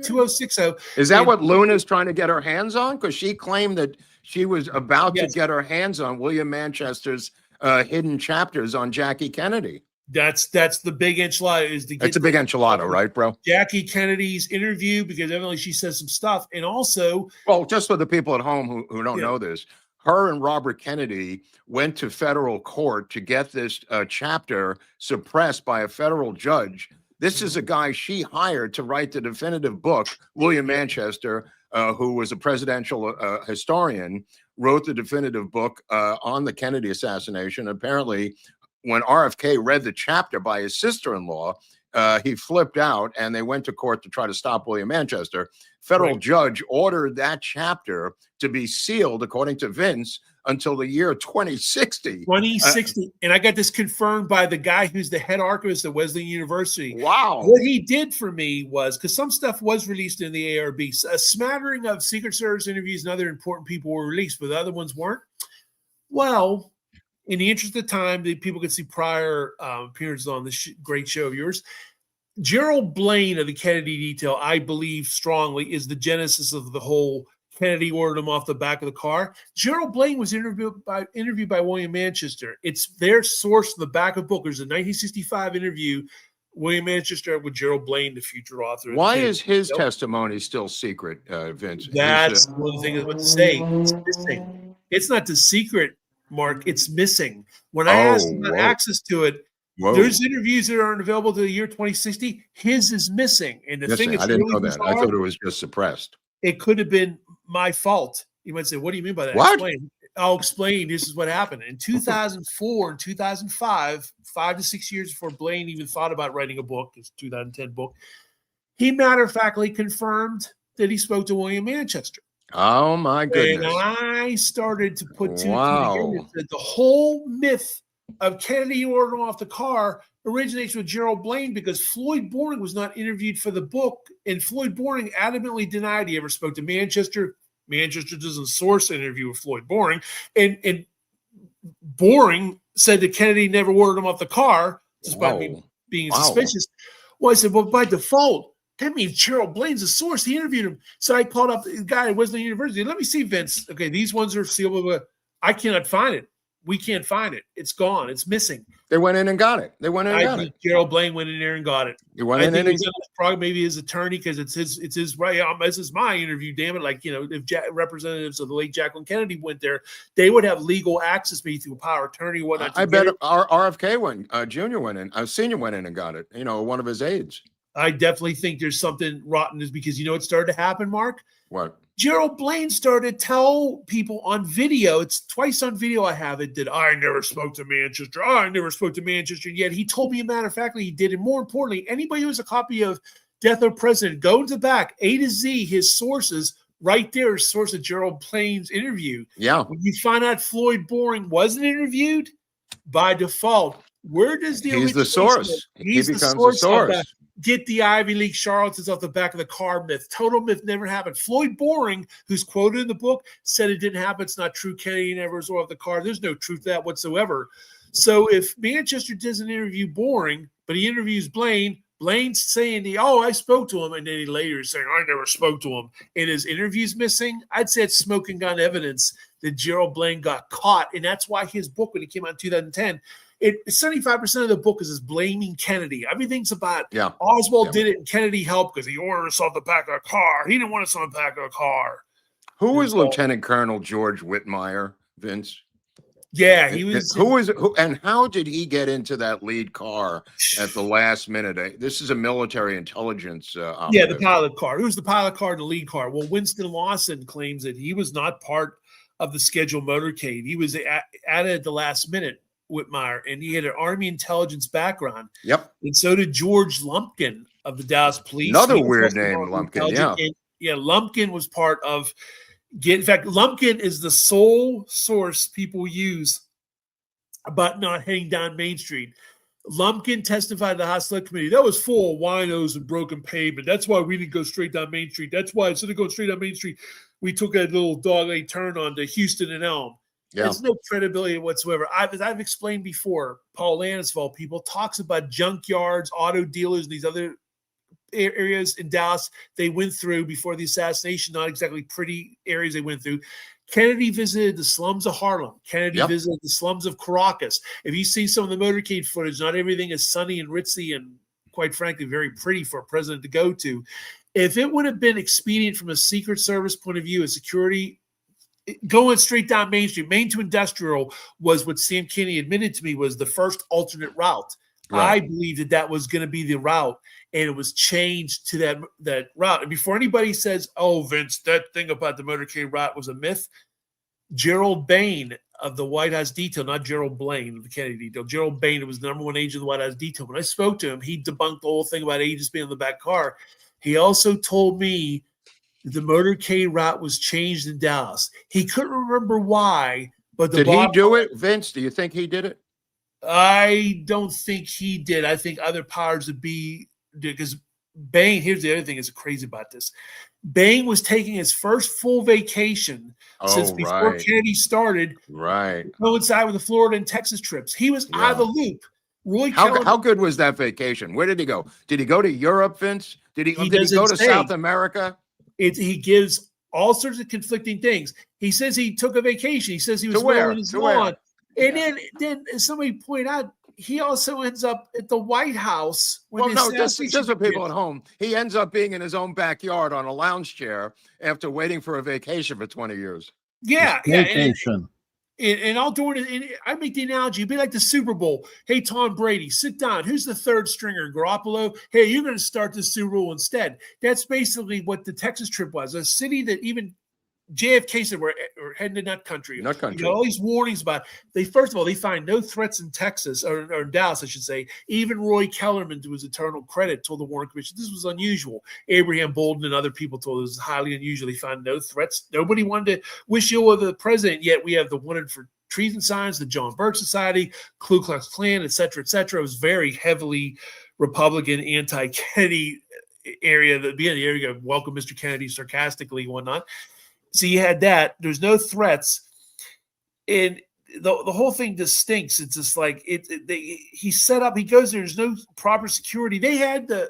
Is that what Luna's trying to get her hands on? Because she claimed that she was about to get her hands on William Manchester's hidden chapters on Jackie Kennedy. That's the big enchilada. It's a big enchilada, right, bro? Jackie Kennedy's interview, because evidently she says some stuff, and also, well, just for the people at home who don't know this, her and Robert Kennedy went to federal court to get this chapter suppressed by a federal judge. This is a guy she hired to write the definitive book. William Manchester, who was a presidential historian, wrote the definitive book on the Kennedy assassination. Apparently, when RFK read the chapter by his sister-in-law, he flipped out, and they went to court to try to stop William Manchester. Federal judge ordered that chapter to be sealed, according to Vince, until the year 2060. 2060. And I got this confirmed by the guy who's the head archivist at Wesleyan University. Wow. What he did for me was, because some stuff was released in the ARB, a smattering of Secret Service interviews and other important people were released, but the other ones weren't. Well, in the interest of time, that people could see prior appearances on this great show of yours, Gerald Blaine of the Kennedy Detail, I believe strongly, is the genesis of the whole Kennedy ordered him off the back of the car. Gerald Blaine was interviewed by William Manchester. It's their source in the back of the book. There's a 1965 interview, William Manchester with Gerald Blaine, the future author. Why is his testimony still secret, Vince? That's one of the things I want to say. It's missing. It's not the secret, Mark. It's missing. When I asked about access to it, there's interviews that aren't available to the year 2060. His is missing. And the thing is, I didn't know that. I thought it was just suppressed. It could have been my fault. You might say, what do you mean by that? What? I'll explain. This is what happened. In 2004 and 2005, 5 to 6 years before Blaine even thought about writing a book, his 2010 book, he matter-of-factly confirmed that he spoke to William Manchester. Oh, my goodness. And I started to put two together that the whole myth of Kennedy ordering him off the car originates with Gerald Blaine, because Floyd Boring was not interviewed for the book, and Floyd Boring adamantly denied he ever spoke to Manchester. Manchester doesn't source an interview with Floyd Boring, and Boring said that Kennedy never ordered him off the car, despite being suspicious. Well, I said, well, by default, that means Gerald Blaine's a source. He interviewed him. So I called up the guy at Wesleyan University. Let me see, Vince. Okay, these ones are sealed. But I cannot find it. We can't find it. It's gone. It's missing. They went in and got it. I think Gerald Blaine went in there and got it. He went in and probably maybe his attorney, because it's his right. This is my interview. Damn it! Like, if representatives of the late Jacqueline Kennedy went there, they would have legal access, maybe through a power of attorney or whatnot. I bet our RFK Junior went in. Senior went in and got it. One of his aides. I definitely think there's something rotten, is because what started to happen, Mark? What? Gerald Blaine started to tell people on video, it's twice on video I have it, that I never spoke to Manchester. I never spoke to Manchester. Yet he told me, a matter of fact, he did. And more importantly, anybody who has a copy of Death of President, go to the back, A to Z, his sources, right there is source of Gerald Blaine's interview. Yeah. When you find out Floyd Boring wasn't interviewed, by default, where does the He's the source. He becomes the source. Get the Ivy League charlatans off the back of the car myth. Total myth, never happened. Floyd Boring, who's quoted in the book, said it didn't happen. It's not true. Kennedy never was off the car. There's no truth to that whatsoever. So if Manchester doesn't interview Boring, but he interviews Blaine, Blaine's saying, I spoke to him, and then he later is saying, I never spoke to him. And his interview's missing. I'd say it's smoking gun evidence that Gerald Blaine got caught. And that's why his book, when it came out in 2010, 75% of the book is blaming Kennedy. Everything's about Oswald did it and Kennedy helped because he ordered us off the back of a car. He didn't want us on the back of a car. Who was Lieutenant Colonel George Whitmire, Vince? Yeah, he was. Who and how did he get into that lead car at the last minute? This is a military intelligence the pilot car. Who's the pilot car and the lead car? Well, Winston Lawson claims that he was not part of the scheduled motorcade. He was added at the last minute, Whitmire, and he had an Army intelligence background. Yep. And so did George Lumpkin of the Dallas Police. Another weird name, Lumpkin. Yeah. And, Lumpkin was part of. In fact, Lumpkin is the sole source people use about not heading down Main Street. Lumpkin testified to the House Select Committee. That was full of winos and broken pavement. That's why we didn't go straight down Main Street. That's why instead of going straight down Main Street, we took a little dog-leg turn onto Houston and Elm. Yeah. There's no credibility whatsoever. I've explained before, Paul Landis, of all people, talks about junkyards, auto dealers, and these other areas in Dallas they went through before the assassination, not exactly pretty areas they went through. Kennedy visited the slums of Harlem. Kennedy visited the slums of Caracas. If you see some of the motorcade footage, not everything is sunny and ritzy and, quite frankly, very pretty for a president to go to. If it would have been expedient from a Secret Service point of view, a security, going straight down Main Street, Main to Industrial was what Sam Kennedy admitted to me was the first alternate route. Right. I believe that was going to be the route, and it was changed to that route. And before anybody says, oh, Vince, that thing about the motorcade route was a myth, Gerald Bain of the White House detail, not Gerald Blaine of the Kennedy detail, Gerald Bain, who was the number one agent of the White House detail. When I spoke to him, he debunked the whole thing about agents being in the back car. He also told me the motorcade route was changed in Dallas. He couldn't remember why, but did he do it, Vince? Do you think he did it? I don't think he did. I think other powers would be, because Bain, here's the other thing that's crazy about this. Bain was taking his first full vacation since before Kennedy started. Right. Coincide with the Florida and Texas trips. He was out of the loop. Roy how good was that vacation? Where did he go? Did he go to Europe, Vince? Did he go to South America? He gives all sorts of conflicting things. He says he took a vacation. He says he was mowing his lawn. And then somebody pointed out, he also ends up at the White House. Just for people at home, he ends up being in his own backyard on a lounge chair after waiting for a vacation for 20 years. Yeah. Vacation. And I'll do it. And I make the analogy. It'd be like the Super Bowl. Hey, Tom Brady, sit down. Who's the third stringer? Garoppolo? Hey, you're going to start the Super Bowl instead. That's basically what the Texas trip was. A city that even JFK said we're heading to nut country. Nut country. You know, all these warnings about first of all, they find no threats in Texas or in Dallas, I should say. Even Roy Kellerman, to his eternal credit, told the Warren Commission this was unusual. Abraham Bolden and other people told it was highly unusual. They found no threats. Nobody wanted to wish ill of the president, yet we have the wanted for treason signs, the John Birch Society, Ku Klux Klan, et cetera, et cetera. It was very heavily Republican, anti-Kennedy area. At the beginning, there you go, welcome Mr. Kennedy sarcastically and whatnot. So you had that. There's no threats, and the whole thing just stinks. It's just like he set up. He goes there. There's no proper security. They had the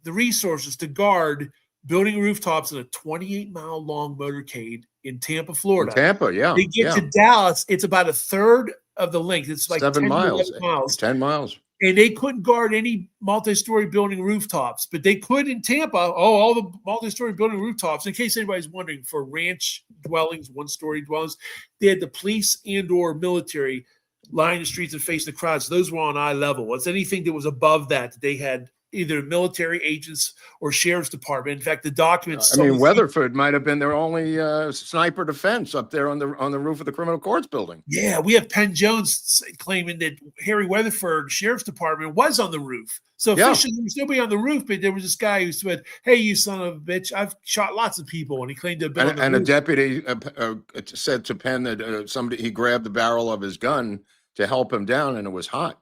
resources to guard building rooftops in a 28-mile long motorcade in Tampa, Florida. Tampa, yeah. They get to Dallas. It's about a third of the length. It's like 7 miles. 10 miles. And they couldn't guard any multi-story building rooftops, but they could in Tampa. All the multi-story building rooftops, in case anybody's wondering, for ranch dwellings, one-story dwellings, they had the police and or military lining the streets and facing the crowds. So those were on eye level. What's anything that was above that, they had either military agents or sheriff's department. In fact, the documents. I mean, Weatherford might have been their only sniper defense up there on the roof of the criminal courts building. Yeah, we have Penn Jones claiming that Harry Weatherford Sheriff's Department was on the roof. So officially, there was nobody on the roof, but there was this guy who said, "Hey, you son of a bitch! I've shot lots of people," and he claimed to have been on the roof. A deputy said to Penn that he grabbed the barrel of his gun to help him down, and it was hot.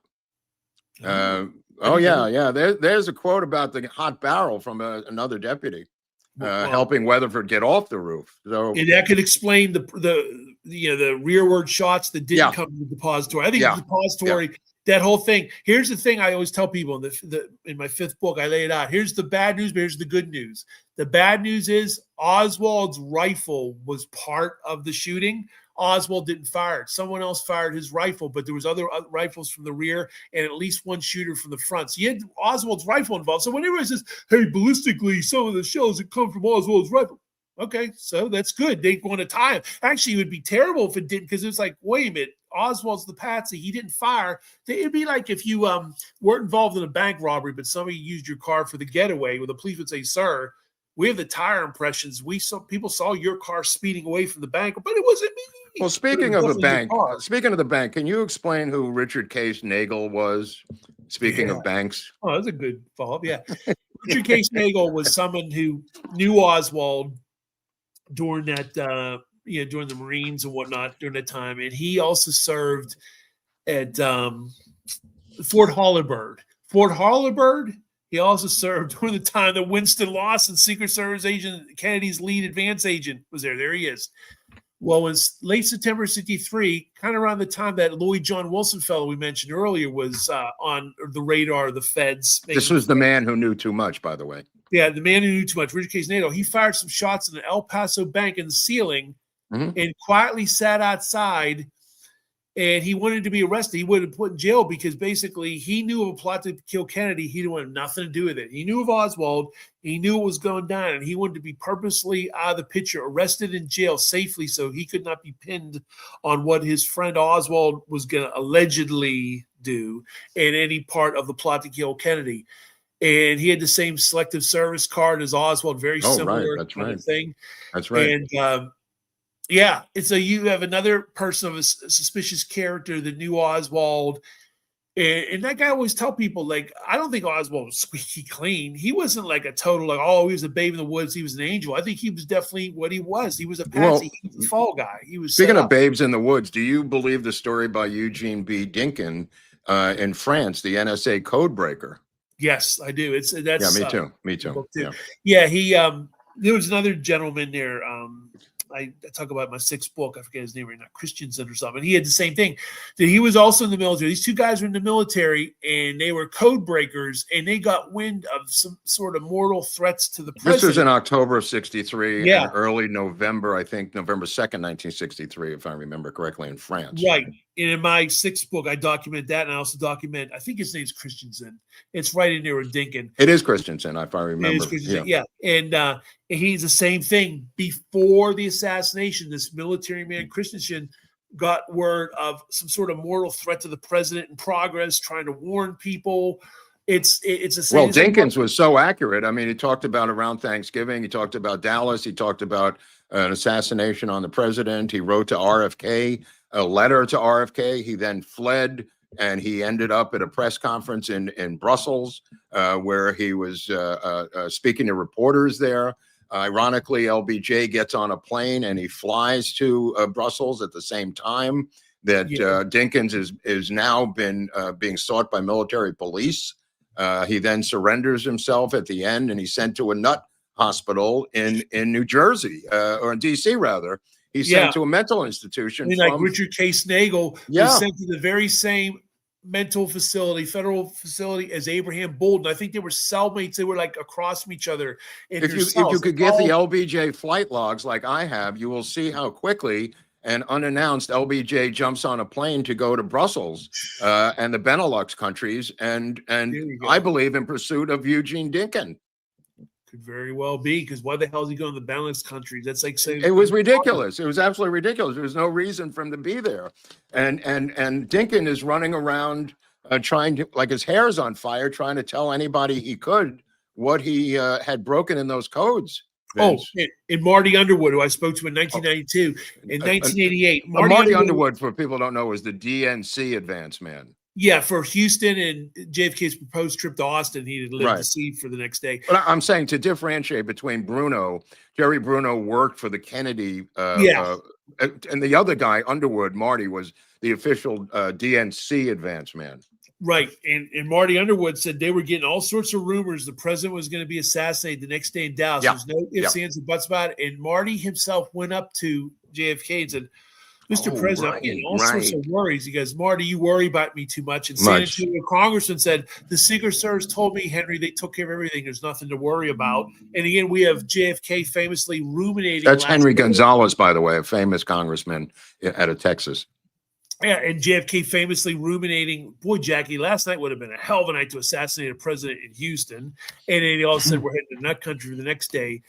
There's a quote about the hot barrel from another deputy helping Weatherford get off the roof. So and that could explain the rearward shots that didn't come to the depository. I think the depository, that whole thing. Here's the thing I always tell people in my 5th book, I lay it out. Here's the bad news, but here's the good news. The bad news is Oswald's rifle was part of the shooting. Oswald didn't fire it. Someone else fired his rifle, but there was other rifles from the rear and at least one shooter from the front. So you had Oswald's rifle involved. So when everybody says, hey, ballistically, some of the shells that come from Oswald's rifle. Okay, so that's good. They want to tie him. Actually, it would be terrible if it didn't, because it's like, wait a minute, Oswald's the patsy. He didn't fire. It'd be like if you weren't involved in a bank robbery, but somebody used your car for the getaway, where the police would say, sir, we have the tire impressions. People saw your car speeding away from the bank, but it wasn't me. Well, speaking of the bank, can you explain who Richard Case Nagel was? Speaking of banks. Oh, that's a good follow-up. Yeah. Richard Case Nagel was someone who knew Oswald during that, during the Marines and whatnot during that time. And he also served at Fort Holabird. Fort Holabird, he also served during the time that Winston Lawson, Secret Service agent, Kennedy's lead advance agent, was there. There he is. Well, in late September 63, kind of around the time that Lloyd John Wilson fellow we mentioned earlier was on the radar of the feds. This was the man who knew too much, by the way. Yeah, the man who knew too much, Richard Case NATO. He fired some shots in the El Paso bank in the ceiling and quietly sat outside, and he wanted to be arrested. He would have put in jail because basically he knew of a plot to kill Kennedy. He didn't want nothing to do with it. He knew of Oswald. He knew it was going down, and he wanted to be purposely out of the picture, arrested in jail safely so he could not be pinned on what his friend Oswald was going to allegedly do in any part of the plot to kill Kennedy. And he had the same selective service card as Oswald, very similar kind of thing. That's right. And yeah, it's you have another person of a suspicious character that knew Oswald. And that guy always tell people, like, I don't think Oswald was squeaky clean. He wasn't like a total, like, oh, he was a babe in the woods. He was an angel. I think he was definitely what he was. He was a patsy. He was a fall guy. He was. Speaking of babes in the woods, do you believe the story by Eugene B. Dinkin in France, the NSA code breaker? Yes, I do. That's me too. Me too. Yeah, he there was another gentleman there. I talk about my sixth book. I forget his name right now, Christensen or something. He had the same thing. That he was also in the military. These two guys were in the military, and they were code breakers, and they got wind of some sort of mortal threats to the president. This was in October of 63, and early November, I think November 2nd, 1963, if I remember correctly, in France. Right. And in my sixth book, I document that, and I also document, I think his name's Christensen. It's right in there with Dinkin. It is Christensen, if I remember. Yeah. And he's the same thing. Before the assassination, this military man, Christensen, got word of some sort of mortal threat to the president in progress, trying to warn people. It's the same. Well, Dinkins was so accurate. I mean, he talked about around Thanksgiving. He talked about Dallas. He talked about an assassination on the president. He wrote to RFK, a letter to RFK. He then fled, and he ended up at a press conference in Brussels, where he was speaking to reporters there. Ironically, LBJ gets on a plane and he flies to Brussels at the same time that Dinkins is now being sought by military police. He then surrenders himself at the end, and he's sent to a nut hospital in New Jersey, or in DC rather. He's sent to a mental institution. Like Richard Case Nagel was sent to the very same mental facility, federal facility, as Abraham Bolden. I think they were cellmates. They were like across from each other. If you could get the LBJ flight logs like I have, you will see how quickly and unannounced LBJ jumps on a plane to go to Brussels and the Benelux countries, and I believe in pursuit of Eugene Dinkin. Could very well be, because why the hell is he going to the Benelux countries? That's like saying it was ridiculous. It was absolutely ridiculous. There was no reason for him to be there, and Dinkin is running around trying to, like his hair's on fire, trying to tell anybody he could what he had broken in those codes. Vince. Oh, and Marty Underwood, who I spoke to in 1992, in 1988. Marty Underwood, for people who don't know, was the DNC advance man. Yeah, for Houston and JFK's proposed trip to Austin, he had lived to see for the next day. But I'm saying, to differentiate between Bruno, Jerry Bruno worked for the Kennedy, and the other guy, Underwood, Marty, was the official DNC advance man. Right. And Marty Underwood said they were getting all sorts of rumors the president was going to be assassinated the next day in Dallas. There's no ifs, ands, and buts about it. And Marty himself went up to JFK and said, Mr. President, I'm getting all sorts of worries. He goes, Marty, you worry about me too much. And San Antonio congressman said, the Secret Service told me, Henry, they took care of everything. There's nothing to worry about. And again, we have JFK famously ruminating. That's Henry Gonzalez, by the way, a famous congressman out of Texas. Yeah, and JFK famously ruminating, boy, Jackie, last night would have been a hell of a night to assassinate a president in Houston. And then he all said, we're heading to nut country the next day.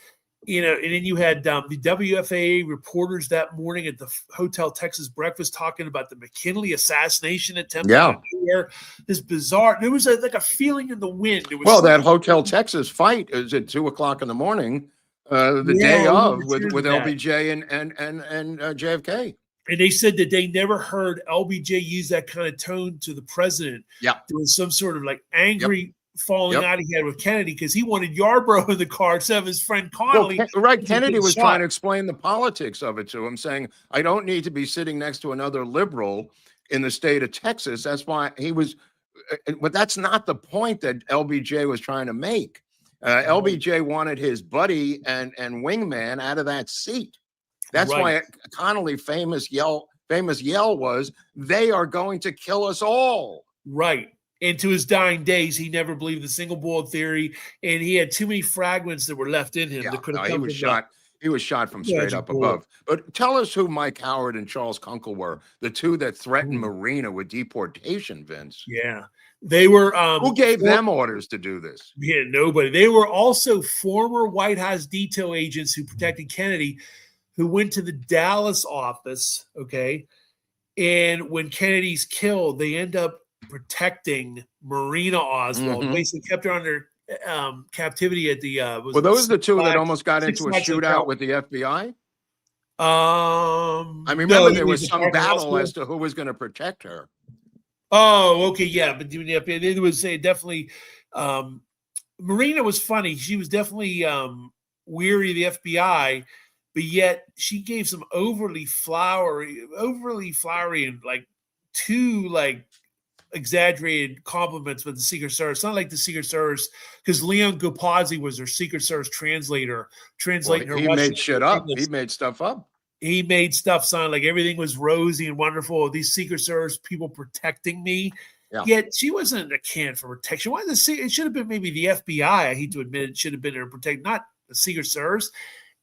You know, and then you had the WFAA reporters that morning at the Hotel Texas breakfast talking about the McKinley assassination attempt. This bizarre, there was like a feeling in the wind. It was that Hotel Texas fight is at 2:00 in the morning, the day of, with LBJ and JFK. And they said that they never heard LBJ use that kind of tone to the president. Yeah, there was some sort of like angry falling out he had with Kennedy, because he wanted Yarborough in the car instead of his friend Connolly. Well, Kennedy was trying to explain the politics of it to him, saying, I don't need to be sitting next to another liberal in the state of Texas. That's why he was but that's not the point that LBJ was trying to make. LBJ wanted his buddy and wingman out of that seat. That's why Connolly famous yell was, "They are going to kill us all." Right. And to his dying days, he never believed the single bullet theory, and he had too many fragments that were left in him that could have come. He was shot from straight up above. But tell us who Mike Howard and Charles Kunkel were, the two that threatened Marina with deportation, Vince. Yeah. They were who gave them orders to do this? Yeah, nobody. They were also former White House detail agents who protected Kennedy, who went to the Dallas office, okay? And when Kennedy's killed, they end up protecting Marina Oswald. Basically kept her under captivity at the were those the two that almost got into a shootout with the FBI? I mean, remember there was some battle as to who was going to protect her. Oh, okay, yeah, but it was definitely Marina was funny. She was definitely weary of the FBI, but yet she gave some overly flowery and like too like exaggerated compliments with the Secret Service. It's not like the Secret Service, because Leon Gopazzi was their Secret Service translator, translating her. He made shit up. He made stuff up. He made stuff sound like everything was rosy and wonderful. These Secret Service people protecting me. Yeah. Yet she wasn't a can for protection. Why it should have been maybe the FBI. I hate to admit it should have been there to protect, not the Secret Service.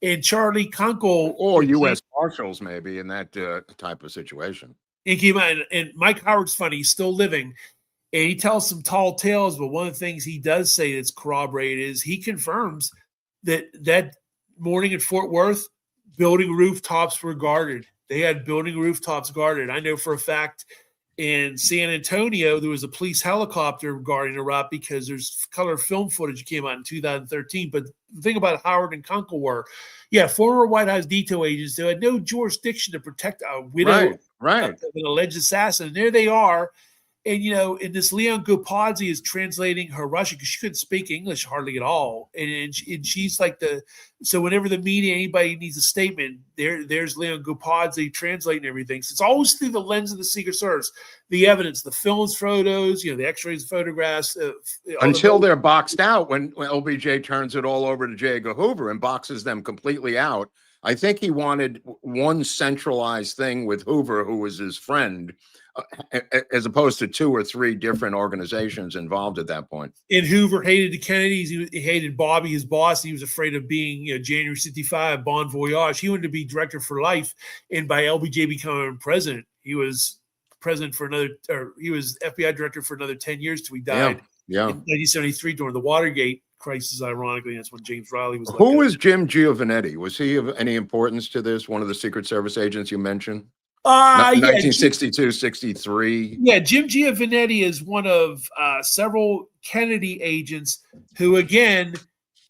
And Charlie Kunkel or U.S. Marshals, maybe in that type of situation. And Mike Howard's funny. He's still living, and he tells some tall tales. But one of the things he does say that's corroborated is he confirms that morning at Fort Worth, building rooftops were guarded. They had building rooftops guarded. I know for a fact in San Antonio, there was a police helicopter guarding a route because there's color film footage that came out in 2013. But the thing about Howard and Kunkel were, former White House detail agents. They had no jurisdiction to protect a widow of an alleged assassin. And there they are. And, and this Leon Gopazzi is translating her Russian because she couldn't speak English hardly at all. And she's like so whenever the media, anybody needs a statement, there's Leon Gopazzi translating everything. So it's always through the lens of the Secret Service, the evidence, the films, photos, the x-rays, photographs. Until they're boxed out when LBJ turns it all over to J. Edgar Hoover and boxes them completely out. I think he wanted one centralized thing with Hoover, who was his friend, as opposed to two or three different organizations involved at that point. And Hoover hated the Kennedys. He hated Bobby, his boss. He was afraid of being, January 65, bon voyage. He wanted to be director for life. And by LBJ becoming president, he was president he was FBI director for another 10 years till he died. Yeah. In 1973 during the Watergate crisis, ironically. That's when James Riley was. Who was Jim Giovannetti? Was he of any importance to this? One of the Secret Service agents you mentioned? 1962, 63. Yeah, Jim Giovannetti is one of several Kennedy agents who, again,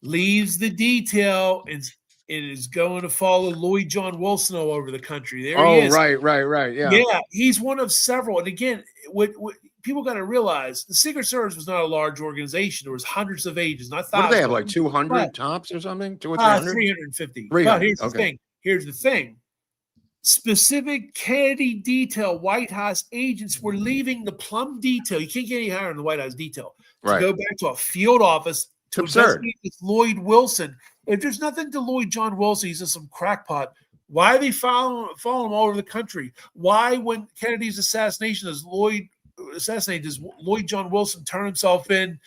leaves the detail and is going to follow Lloyd John Wilson all over the country. There he is. Right. Yeah, he's one of several. And again, what people got to realize, the Secret Service was not a large organization. There was hundreds of agents, not thousands. What do they have, like 200 tops or something? 200 or 300? 350. But here's the thing. Specific Kennedy detail White House agents were leaving the plum detail. You can't get any higher in the White House detail. To go back to a field office to investigate Lloyd Wilson. If there's nothing to Lloyd John Wilson, he's just some crackpot. Why are they following him all over the country? Why, when Kennedy's assassination, does Lloyd John Wilson turn himself in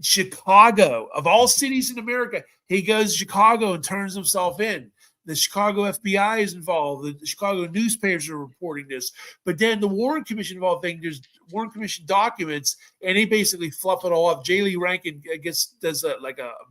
Chicago? Of all cities in America, he goes to Chicago and turns himself in. The Chicago FBI is involved. The Chicago newspapers are reporting this. But then the Warren Commission involved thing, there's Warren Commission documents, and they basically fluff it all up. J. Lee Rankin, I guess, does a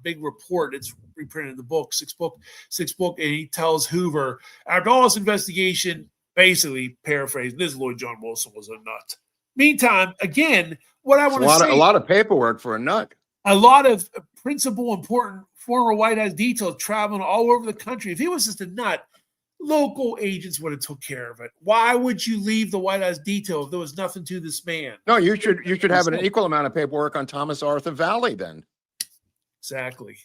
big report. It's reprinted in the book, six book, and he tells Hoover, after all this investigation, basically paraphrasing, this Lloyd John Wilson was a nut. Meantime, again, what I want to say, a lot of paperwork for a nut. A lot of principal important former White House details traveling all over the country. If he was just a nut, local agents would have took care of it. Why would you leave the White House detail if there was nothing to this man? No, you should have an equal amount of paperwork on Thomas Arthur Valley then. Exactly.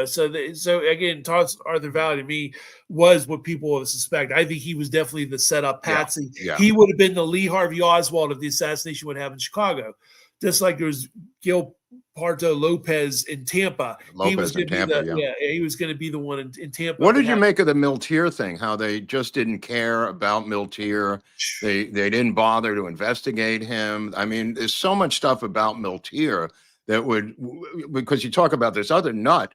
So again, Todd Arthur Valley to me was what people would suspect. I think he was definitely the setup patsy. Yeah. He would have been the Lee Harvey Oswald if the assassination would happen in Chicago, just like there was Gil Parto Lopez in Tampa. He was going to be the one in Tampa. What did you make of the Miltier thing? How they just didn't care about Miltier. They didn't bother to investigate him. I mean, there's so much stuff about Miltier that would, because you talk about this other nut.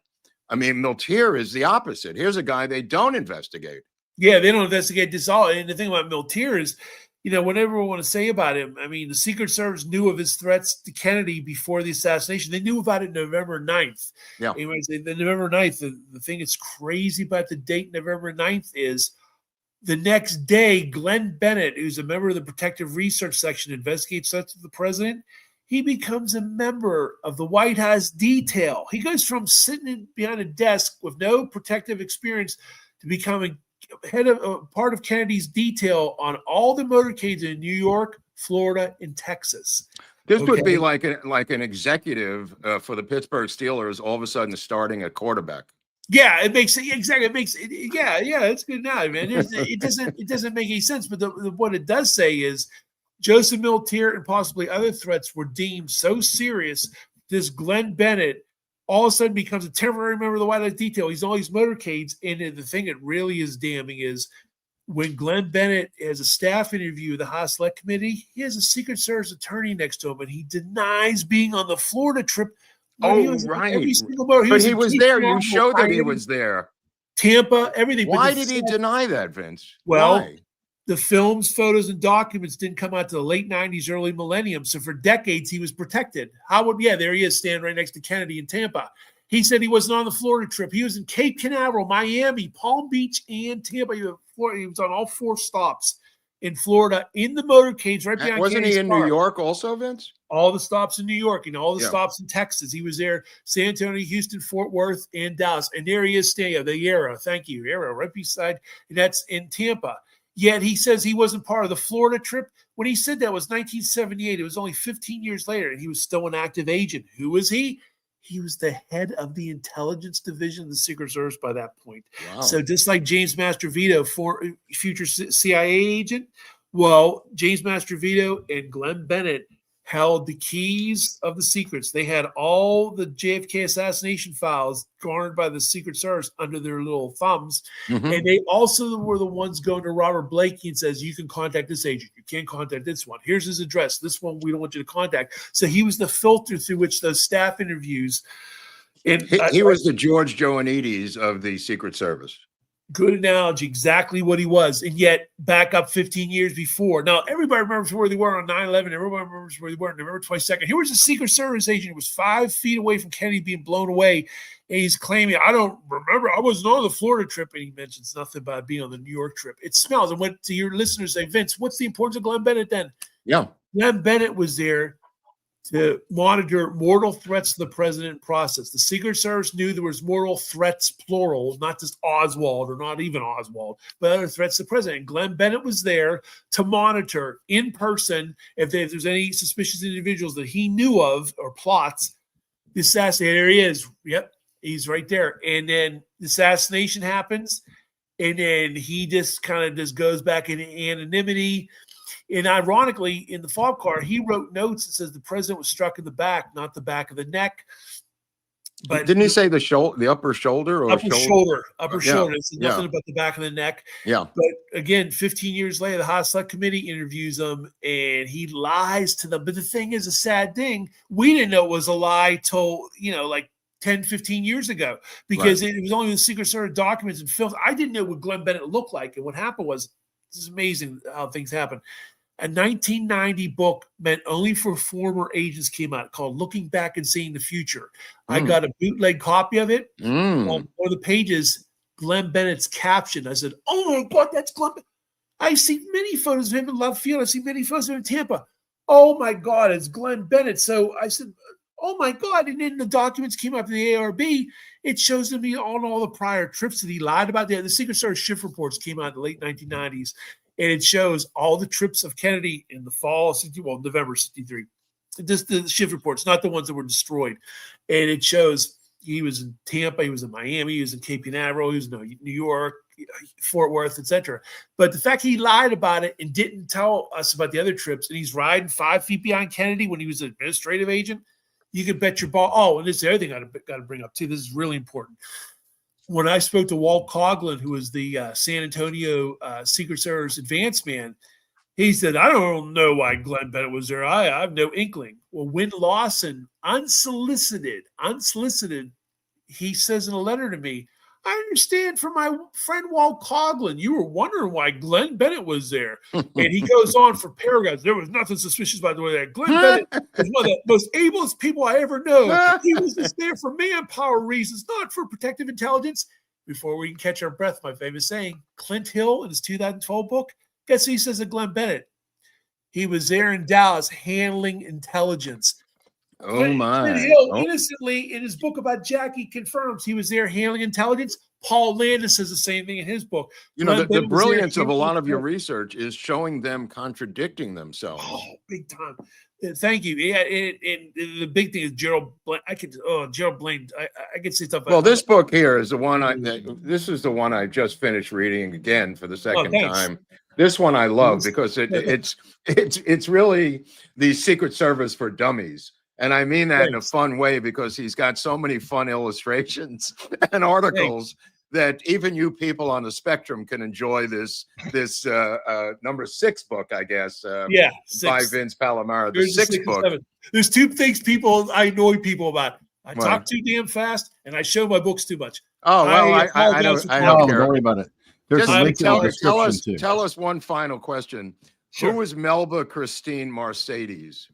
I mean, Miltier is the opposite. Here's a guy they don't investigate. Yeah, they don't investigate this all. And the thing about Miltier is, whatever we want to say about him, I mean, the Secret Service knew of his threats to Kennedy before the assassination. They knew about it November 9th. Yeah. Anyways, the November 9th, the thing that's crazy about the date November 9th is the next day, Glenn Bennett, who's a member of the Protective Research Section, investigates threats of the president. He becomes a member of the White House detail. He goes from sitting behind a desk with no protective experience to becoming part of Kennedy's detail on all the motorcades in New York, Florida, and Texas. This would be like an executive for the Pittsburgh Steelers all of a sudden starting a quarterback. Yeah, it makes exactly. It makes it. Yeah, it's good now, man. It doesn't make any sense. But what it does say is Joseph Miltier and possibly other threats were deemed so serious. This Glenn Bennett all of a sudden becomes a temporary member of the White House detail. He's on all these motorcades. And the thing that really is damning is when Glenn Bennett has a staff interview with the House Select Committee, he has a Secret Service attorney next to him, and he denies being on the Florida trip. Oh, right. But he was there. You showed that he was there. Tampa, everything. Why did he deny that, Vince? Well, why? The films, photos, and documents didn't come out to the late 90s, early millennium. So for decades, he was protected. There he is, standing right next to Kennedy in Tampa. He said he wasn't on the Florida trip. He was in Cape Canaveral, Miami, Palm Beach, and Tampa. He was on all 4 stops in Florida in the motorcades right behind Wasn't Kennedy's he in car. New York also, Vince? All the stops in New York and all the stops in Texas. He was there, San Antonio, Houston, Fort Worth, and Dallas. And there he is staying, the Arrow. Thank you, Arrow, right beside. And that's in Tampa. Yet he says he wasn't part of the Florida trip. When he said that was 1978. It was only 15 years later, and he was still an active agent. Who was he? He was the head of the intelligence division of the Secret Service by that point. Wow. So just like James Mastrevito, future CIA agent, well, James Mastrevito and Glenn Bennett held the keys of the secrets. They had all the JFK assassination files garnered by the Secret Service under their little thumbs. Mm-hmm. And they also were the ones going to Robert Blakey and says, you can contact this agent. You can't contact this one. Here's his address. This one we don't want you to contact. So he was the filter through which those staff interviews. And he was the George Joannides of the Secret Service. Good analogy, exactly what he was. And yet, back up 15 years before. Now, everybody remembers where they were on 9/11. Everybody remembers where they were on November 22nd. Here was a Secret Service agent who was 5 feet away from Kennedy being blown away. And he's claiming, I don't remember. I wasn't on the Florida trip. And he mentions nothing about being on the New York trip. It smells. And went to your listeners say, Vince, what's the importance of Glenn Bennett then? Yeah. Glenn Bennett was there to monitor mortal threats to the president process. The Secret Service knew there was mortal threats, plural, not just Oswald or not even Oswald, but other threats to the president. And Glenn Bennett was there to monitor in person if there's any suspicious individuals that he knew of or plots. The assassination, there he is. Yep, he's right there. And then the assassination happens, and then he just kind of just goes back into anonymity. And ironically, in the fob car, he wrote notes that says the president was struck in the back, not the back of the neck. But didn't he say the upper shoulder? Or upper shoulder. It's nothing about the back of the neck. Yeah. But again, 15 years later, the House Select Committee interviews him, and he lies to them. But the thing is, a sad thing, we didn't know it was a lie till, like 10, 15 years ago, because it was only the Secret Service documents and films. I didn't know what Glenn Bennett looked like. And what happened was, this is amazing how things happen. A 1990 book meant only for former agents came out called Looking Back and Seeing the Future. I got a bootleg copy of it. On one of the pages, Glenn Bennett's caption. I said, oh my God, that's Glenn Bennett. I've seen many photos of him in Love Field. I've seen many photos of him in Tampa. Oh my God, it's Glenn Bennett. So I said, oh my God. And then the documents came up in the ARB. It shows to me on all the prior trips that he lied about. The Secret Service shift reports came out in the late 1990s. And it shows all the trips of Kennedy in the fall of November 63. Just the shift reports, not the ones that were destroyed. And it shows He was in Tampa, he was in Miami, he was in Cape Canaveral, he was in New York, Fort Worth, etc. But the fact he lied about it and didn't tell us about the other trips, and he's riding 5 feet behind Kennedy when he was an administrative agent, you could bet your ball. Oh, and this is the other thing I got to bring up too. This is really important. When I spoke to Walt Coughlin, who was the San Antonio Secret Service advance man, he said, I don't know why Glenn Bennett was there. I have no inkling. Well, Wynn Lawson, unsolicited, he says in a letter to me, I understand from my friend Walt Coughlin, you were wondering why Glenn Bennett was there. And he goes on for paragraphs. There was nothing suspicious by the way that Glenn Bennett was one of the most ablest people I ever know. He was just there for manpower reasons, not for protective intelligence. Before we can catch our breath, my famous saying, Clint Hill in his 2012 book, guess what he says of Glenn Bennett? He was there in Dallas handling intelligence. Oh my! Clint Hill innocently in his book about Jackie confirms he was there handling intelligence. Paul Landis says the same thing in his book. You know, the brilliance of a lot of your research is showing them contradicting themselves. Oh, big time. Thank you. Yeah, and the big thing is Gerald Blaine. Gerald Blaine. I can say stuff. Well, this book here is the one this is the one I just finished reading again for the second time. This one I love because it's really the Secret Service for dummies. And I mean that in a fun way because he's got so many fun illustrations and articles that even you people on the spectrum can enjoy this number 6 book, I guess. By Vince Palamara, the 6th book. There's 2 things I annoy people about. I talk too damn fast and I show my books too much. Oh, well, I don't care. Don't worry about it. Tell us one final question. Sure. Who was Melba Christine Mercedes?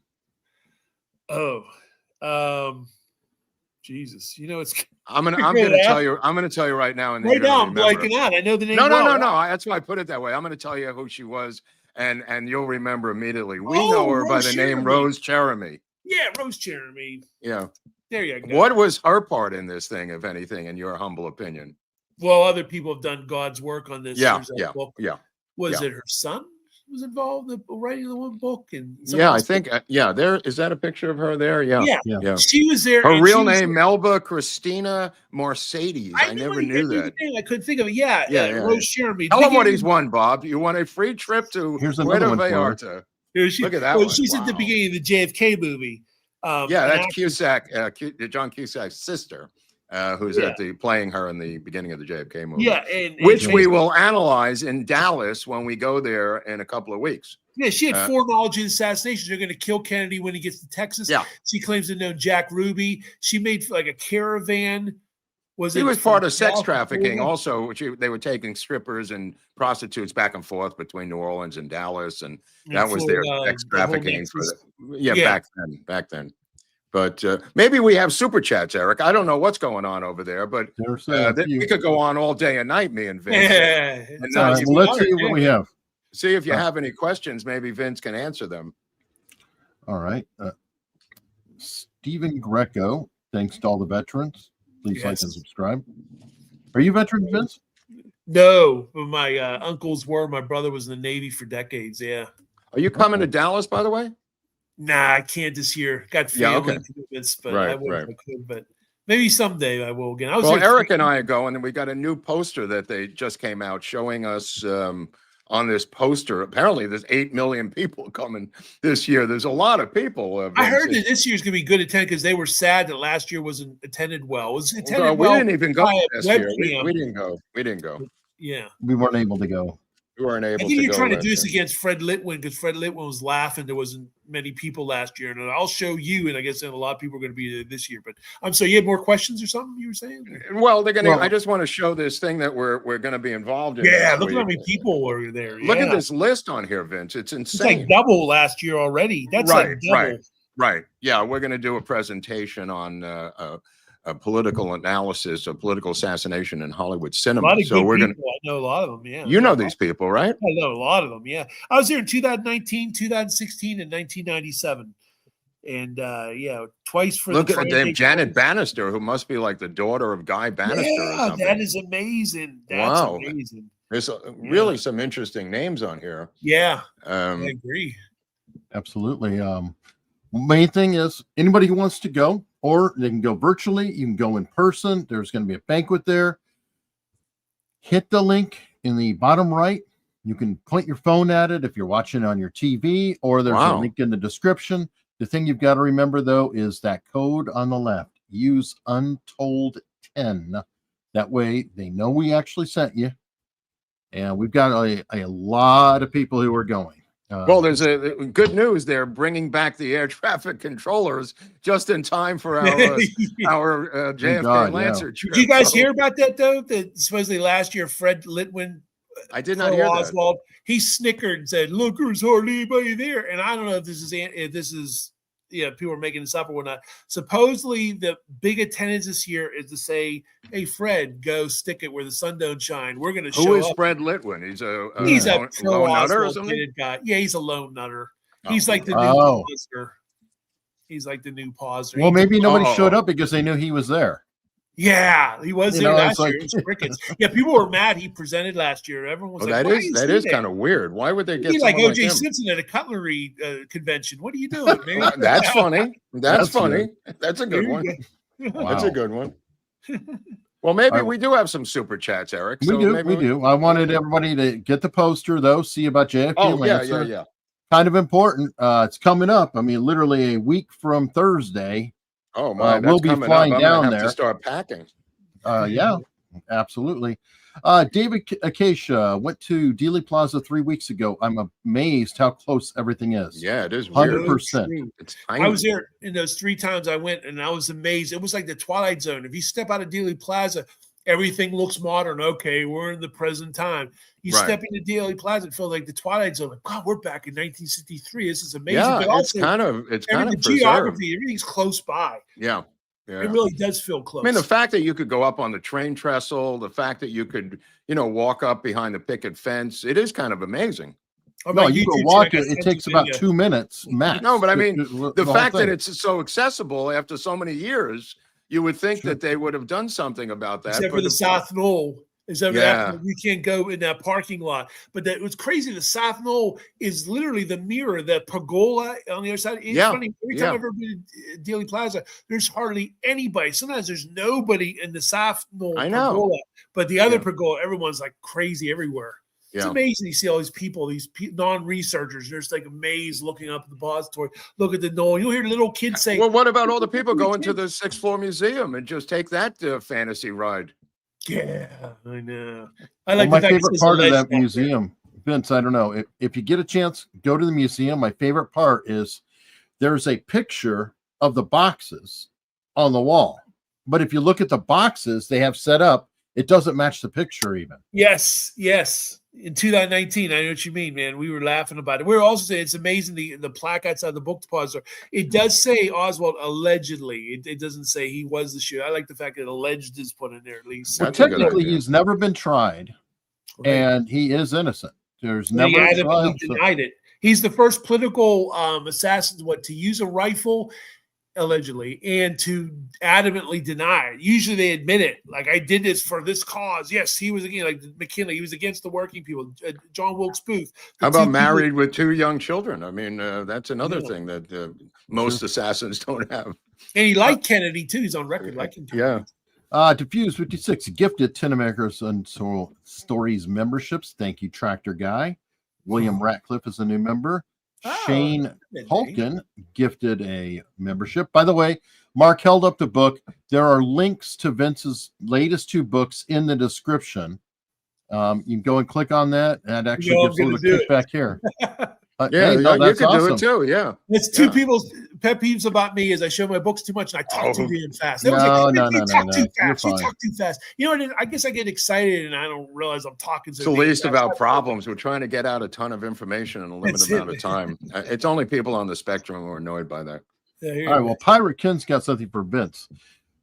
Jesus, you know it's. I'm gonna tell you. I'm gonna tell you right now. And right now, I'm blanking out. I know the name. No. That's why I put it that way. I'm gonna tell you who she was, and you'll remember immediately. We know her by the name Rose Cheremy. Yeah, Rose Cheremy. Yeah. There you go. What was her part in this thing, if anything, in your humble opinion? Well, other people have done God's work on this. Yeah. Was it her son was involved in writing the one book? And I think there is that a picture of her there. Yeah. She was there. Her real name Melba Christina Mercedes. I never knew that. I couldn't think of it. Rose Cheremy. Tell him what he's won, Bob. You won a free trip to Puerto Vallarta. Look at that one. She's at the beginning of the JFK movie. That's Cusack, John Cusack's sister. Who's playing her in the beginning of the JFK movie. Which we will analyze in Dallas when we go there in a couple of weeks. Yeah, she had foreknowledge of the assassination. They're going to kill Kennedy when he gets to Texas. Yeah. She claims to know Jack Ruby. She made like a caravan. He was part of sex trafficking also, which they were taking strippers and prostitutes back and forth between New Orleans and Dallas. And that was their sex trafficking. Back then. But maybe we have super chats, Eric. I don't know what's going on over there, but we could go on all day and night, me and Vince. Let's see what we have. See if you have any questions. Maybe Vince can answer them. All right. Stephen Greco, thanks to all the veterans. Please like and subscribe. Are you veteran, Vince? No, but my uncles were. My brother was in the Navy for decades. Yeah. Are you coming to Dallas, by the way? Nah, I can't this year. Got family commitments, but I would if I could. But maybe someday I will again. Eric and I are going, and we got a new poster that they just came out showing us on this poster. Apparently, there's 8 million people coming this year. There's a lot of people. I heard that this year's going to be good attended because they were sad that last year wasn't attended well. It was attended we didn't even go this year. We didn't go. We didn't go. Yeah. We weren't able to go. We weren't able to go. I think you're trying to do this against Fred Litwin because Fred Litwin was laughing. There wasn't many people last year. And I'll show you, and I guess a lot of people are going to be there this year. But I'm sorry, you had more questions or something you were saying? Well, they're going to. I just want to show this thing that we're going to be involved in. Yeah, look at how many people were there. Look at this list on here, Vince. It's insane. It's like double last year already. That's like double. Right. Yeah, we're going to do a presentation on a political analysis of political assassination in Hollywood cinema. So we're going to. I know a lot of them. Yeah. You know these people, right? I know a lot of them. Yeah. I was here in 2019, 2016, and 1997. And twice for look at the Janet Bannister, who must be like the daughter of Guy Bannister. Yeah, that is amazing. That's amazing. There's really some interesting names on here. Yeah, I agree. Absolutely. Main thing is anybody who wants to go, or they can go virtually. You can go in person. There's going to be a banquet there. Hit the link in the bottom right. You can point your phone at it if you're watching on your TV, or there's a link in the description. The thing you've got to remember, though, is that code on the left. Use Untold 10. That way they know we actually sent you. And we've got a lot of people who are going. Well, there's a good news. They're bringing back the air traffic controllers just in time for our JFK Lancer trip. Did you guys hear about that, though? That supposedly last year, Fred Litwin, I did not hear Oswald, he snickered and said, "Look, there's hardly anybody there." And I don't know if this is people are making this up or whatnot. Supposedly, the big attendance this year is to say, "Hey, Fred, go stick it where the sun don't shine. We're going to show up." Who is Fred Litwin? He's a lone nutter or something? Guy. Yeah, he's a lone nutter. He's like the new pauser. He's like the new pauser. Well, maybe nobody showed up because they knew he was there. Yeah, he was there last year. It was crickets. Yeah, people were mad he presented last year. Everyone was like, that is kind of weird. Why would they get like O.J. Simpson at a cutlery convention? What are you doing, man? That's funny. That's funny. Good. That's a good one. Wow. That's a good one. Well, maybe we do have some super chats, Eric. We do. I wanted everybody to get the poster, though, see about JFK Lancer. Yeah. Kind of important. It's coming up. I mean, literally a week from Thursday. Oh my! We'll be flying down there. To start packing. Yeah, absolutely. David Acacia went to Dealey Plaza 3 weeks ago. I'm amazed how close everything is. Yeah, it is 100%. It's tiny. I was there in those 3 times I went, and I was amazed. It was like the Twilight Zone. If you step out of Dealey Plaza, everything looks modern. Okay, we're in the present time. You step into Dealey Plaza, it feels like the Twilight Zone. Like, God, we're back in 1963. This is amazing. Yeah, but also, it's kind of geography. Everything's close by. Yeah. It really does feel close. I mean, the fact that you could go up on the train trestle, the fact that you could, walk up behind the picket fence, it is kind of amazing. No, you can walk it. It takes about 2 minutes max. No, but I mean, the fact that it's so accessible after so many years, you would think that they would have done something about that. Except for the South Knoll. You can't go in that parking lot. But it was crazy. The South Knoll is literally the mirror, the pergola on the other side. It's funny. Every time I've ever been to Dealey Plaza, there's hardly anybody. Sometimes there's nobody in the South Knoll pergola. But the other pergola, everyone's like crazy everywhere. It's amazing. You see all these people, non-researchers. They're just like amazed looking up at the depository, look at the knoll. You'll hear little kids say, "Well, what about all the people going to the 6th floor museum and just take that fantasy ride?" Yeah, I know. I like my favorite part of that museum, Vince. I don't know if you get a chance, go to the museum. My favorite part is there's a picture of the boxes on the wall, but if you look at the boxes they have set up, it doesn't match the picture even. Yes. In 2019, I know what you mean, man. We were laughing about it. We were also saying it's amazing the plaque outside the book depository. It does say Oswald allegedly. It doesn't say he was the shooter. I like the fact that alleged is put in there at least. Well, technically, he's never been tried, and he is innocent. There's never a trial. He denied it. He's the first political assassin to use a rifle allegedly and to adamantly deny it. Usually they admit it, like, I did this for this cause. Yes, he was against, like McKinley, he was against the working people. John Wilkes Booth. How about married with 2 young children? I mean, that's another thing that most assassins don't have. And he liked Kennedy too. He's on record liking Kennedy. Diffuse 56 gifted 10 America's Untold Stories memberships. Thank you, Tractor Guy. William Ratcliffe is a new member. Shane Holkin gifted a membership. By the way, Mark held up the book. There are links to Vince's latest 2 books in the description. You can go and click on that. And actually gives a little kickback here. You can do it too. Yeah. It's 2 people's pet peeves about me is I show my books too much and I talk too damn fast. No. You talk too fast. You know what? I guess I get excited and I don't realize I'm talking. It's the least of our problems. We're trying to get out a ton of information in a limited amount of time. It's only people on the spectrum who are annoyed by that. All right. Well, Pirate Ken's got something for Vince.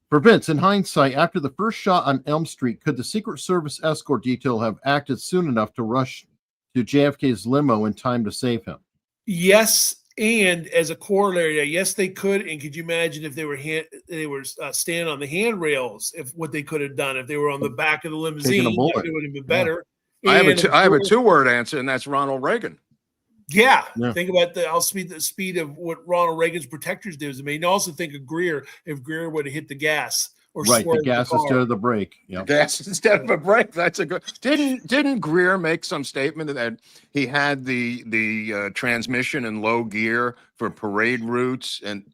For Vince, in hindsight, after the first shot on Elm Street, could the Secret Service escort detail have acted soon enough to rush to JFK's limo in time to save him? Yes, and as a corollary, yes, they could. And could you imagine if they were standing on the handrails? If what they could have done if they were on the back of the limousine, it would have been better. I have a 2-word answer, and that's Ronald Reagan. Yeah. Yeah. Think about the speed of what Ronald Reagan's protectors did. I mean, also think of Greer if Greer would have hit the gas or Right, the swerved gas car. instead of the brake. Yeah, gas instead of a brake. That's a good. Didn't Greer make some statement that he had the transmission in low gear for parade routes? And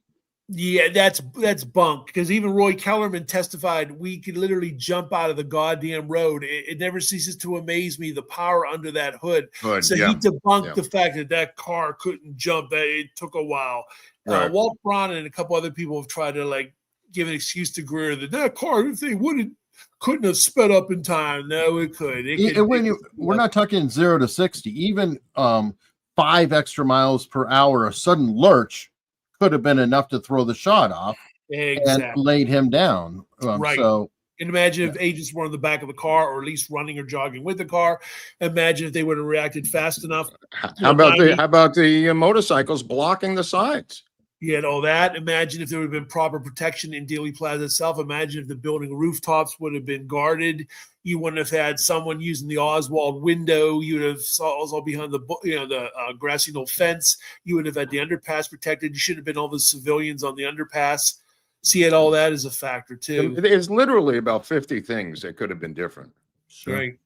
Yeah, that's bunk, because even Roy Kellerman testified we could literally jump out of the goddamn road. It never ceases to amaze me the power under that hood. Good, So yeah, he debunked yeah. the fact that car couldn't jump. That it took a while. Right. Walt Braun and a couple other people have tried to like give an excuse to Greer that car thing couldn't have sped up in time. No, it could. We're not talking 0 to 60, even 5 extra miles per hour, a sudden lurch could have been enough to throw the shot off and laid him down. Right. So, and imagine if agents were in the back of the car, or at least running or jogging with the car. Imagine if they would have reacted fast enough. How about the motorcycles blocking the sides? You had all that. Imagine if there would have been proper protection in Dealey Plaza itself. Imagine if the building rooftops would have been guarded. You wouldn't have had someone using the Oswald window. You would have also behind the grassy knoll fence. You would have had the underpass protected. You should have been all the civilians on the underpass. See, it all that is a factor too. There's literally about 50 things that could have been different. sure. Right.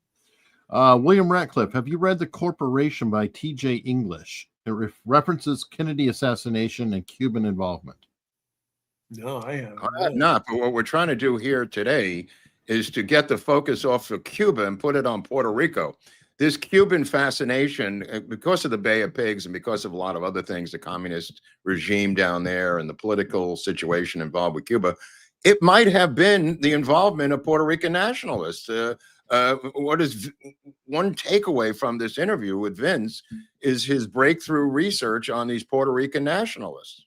William Ratcliffe, have you read The Corporation by T.J. English? It references Kennedy assassination and Cuban involvement. No, I have not. But what we're trying to do here today is to get the focus off of Cuba and put it on Puerto Rico. This Cuban fascination, because of the Bay of Pigs and because of a lot of other things, the communist regime down there and the political situation involved with Cuba, it might have been the involvement of Puerto Rican nationalists. What is one takeaway from this interview with Vince is his breakthrough research on these Puerto Rican nationalists.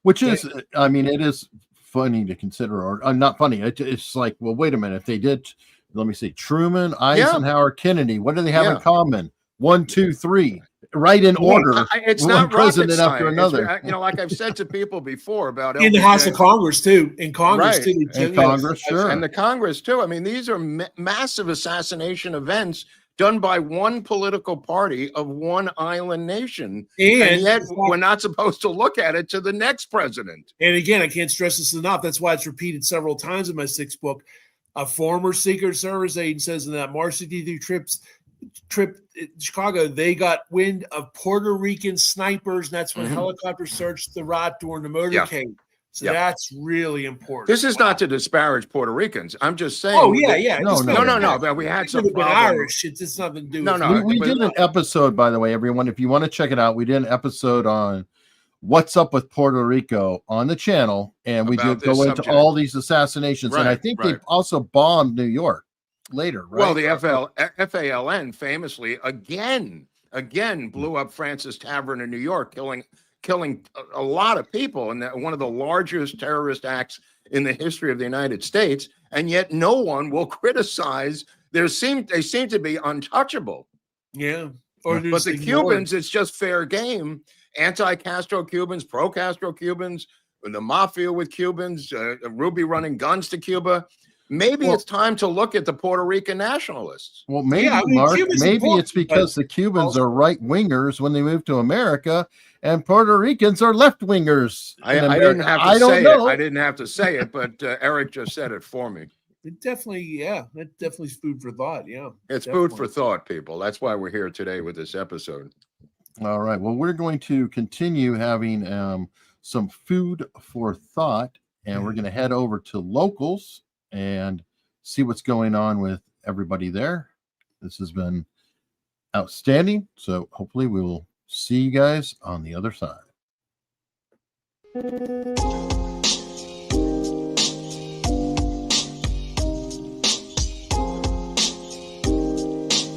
Which is, I mean, it is funny to consider, or not funny. It's like, well, wait a minute. If they did, let me see, Truman, Eisenhower, Kennedy, what do they have in common? 1, 2, 3, right in order. It's one not president rocket after science. another. Like I've said to people before about in the House of Congress too. In Congress too. In Congress, sure. And the Congress too. I mean, these are massive assassination events done by one political party of one island nation. And yet we're not supposed to look at it to the next president. And again, I can't stress this enough. That's why it's repeated several times in my 6th book. A former Secret Service agent says in that March 63 trip in Chicago, they got wind of Puerto Rican snipers, and that's when helicopters searched the route during the motorcade. So that's really important. This is not to disparage Puerto Ricans. I'm just saying. Oh yeah. No. But we had some Irish. It's nothing to do with No. We did an episode, by the way, everyone. If you want to check it out, we did an episode on What's Up with Puerto Rico on the channel, and we did go into all these assassinations. And I think they also bombed New York later, right? Well, the FALN famously again blew up Francis Tavern in New York, killing a lot of people, and one of the largest terrorist acts in the history of the United States. And yet no one will criticize. They seem to be untouchable. Yeah. But the Cubans, it's just fair game. Anti-Castro Cubans, pro-Castro Cubans, the mafia with Cubans, Ruby running guns to Cuba. Maybe it's time to look at the Puerto Rican nationalists. Well, maybe, Mark, maybe it's because the Cubans are right-wingers when they move to America, and Puerto Ricans are left-wingers. I didn't have to say it. I didn't have to say it, but Eric just said it for me. It definitely, that definitely is food for thought. Yeah, it's food for thought, people. That's why we're here today with this episode. All right. Well, we're going to continue having some food for thought, and we're going to head over to locals and see what's going on with everybody there. This has been outstanding. So hopefully we will see you guys on the other side.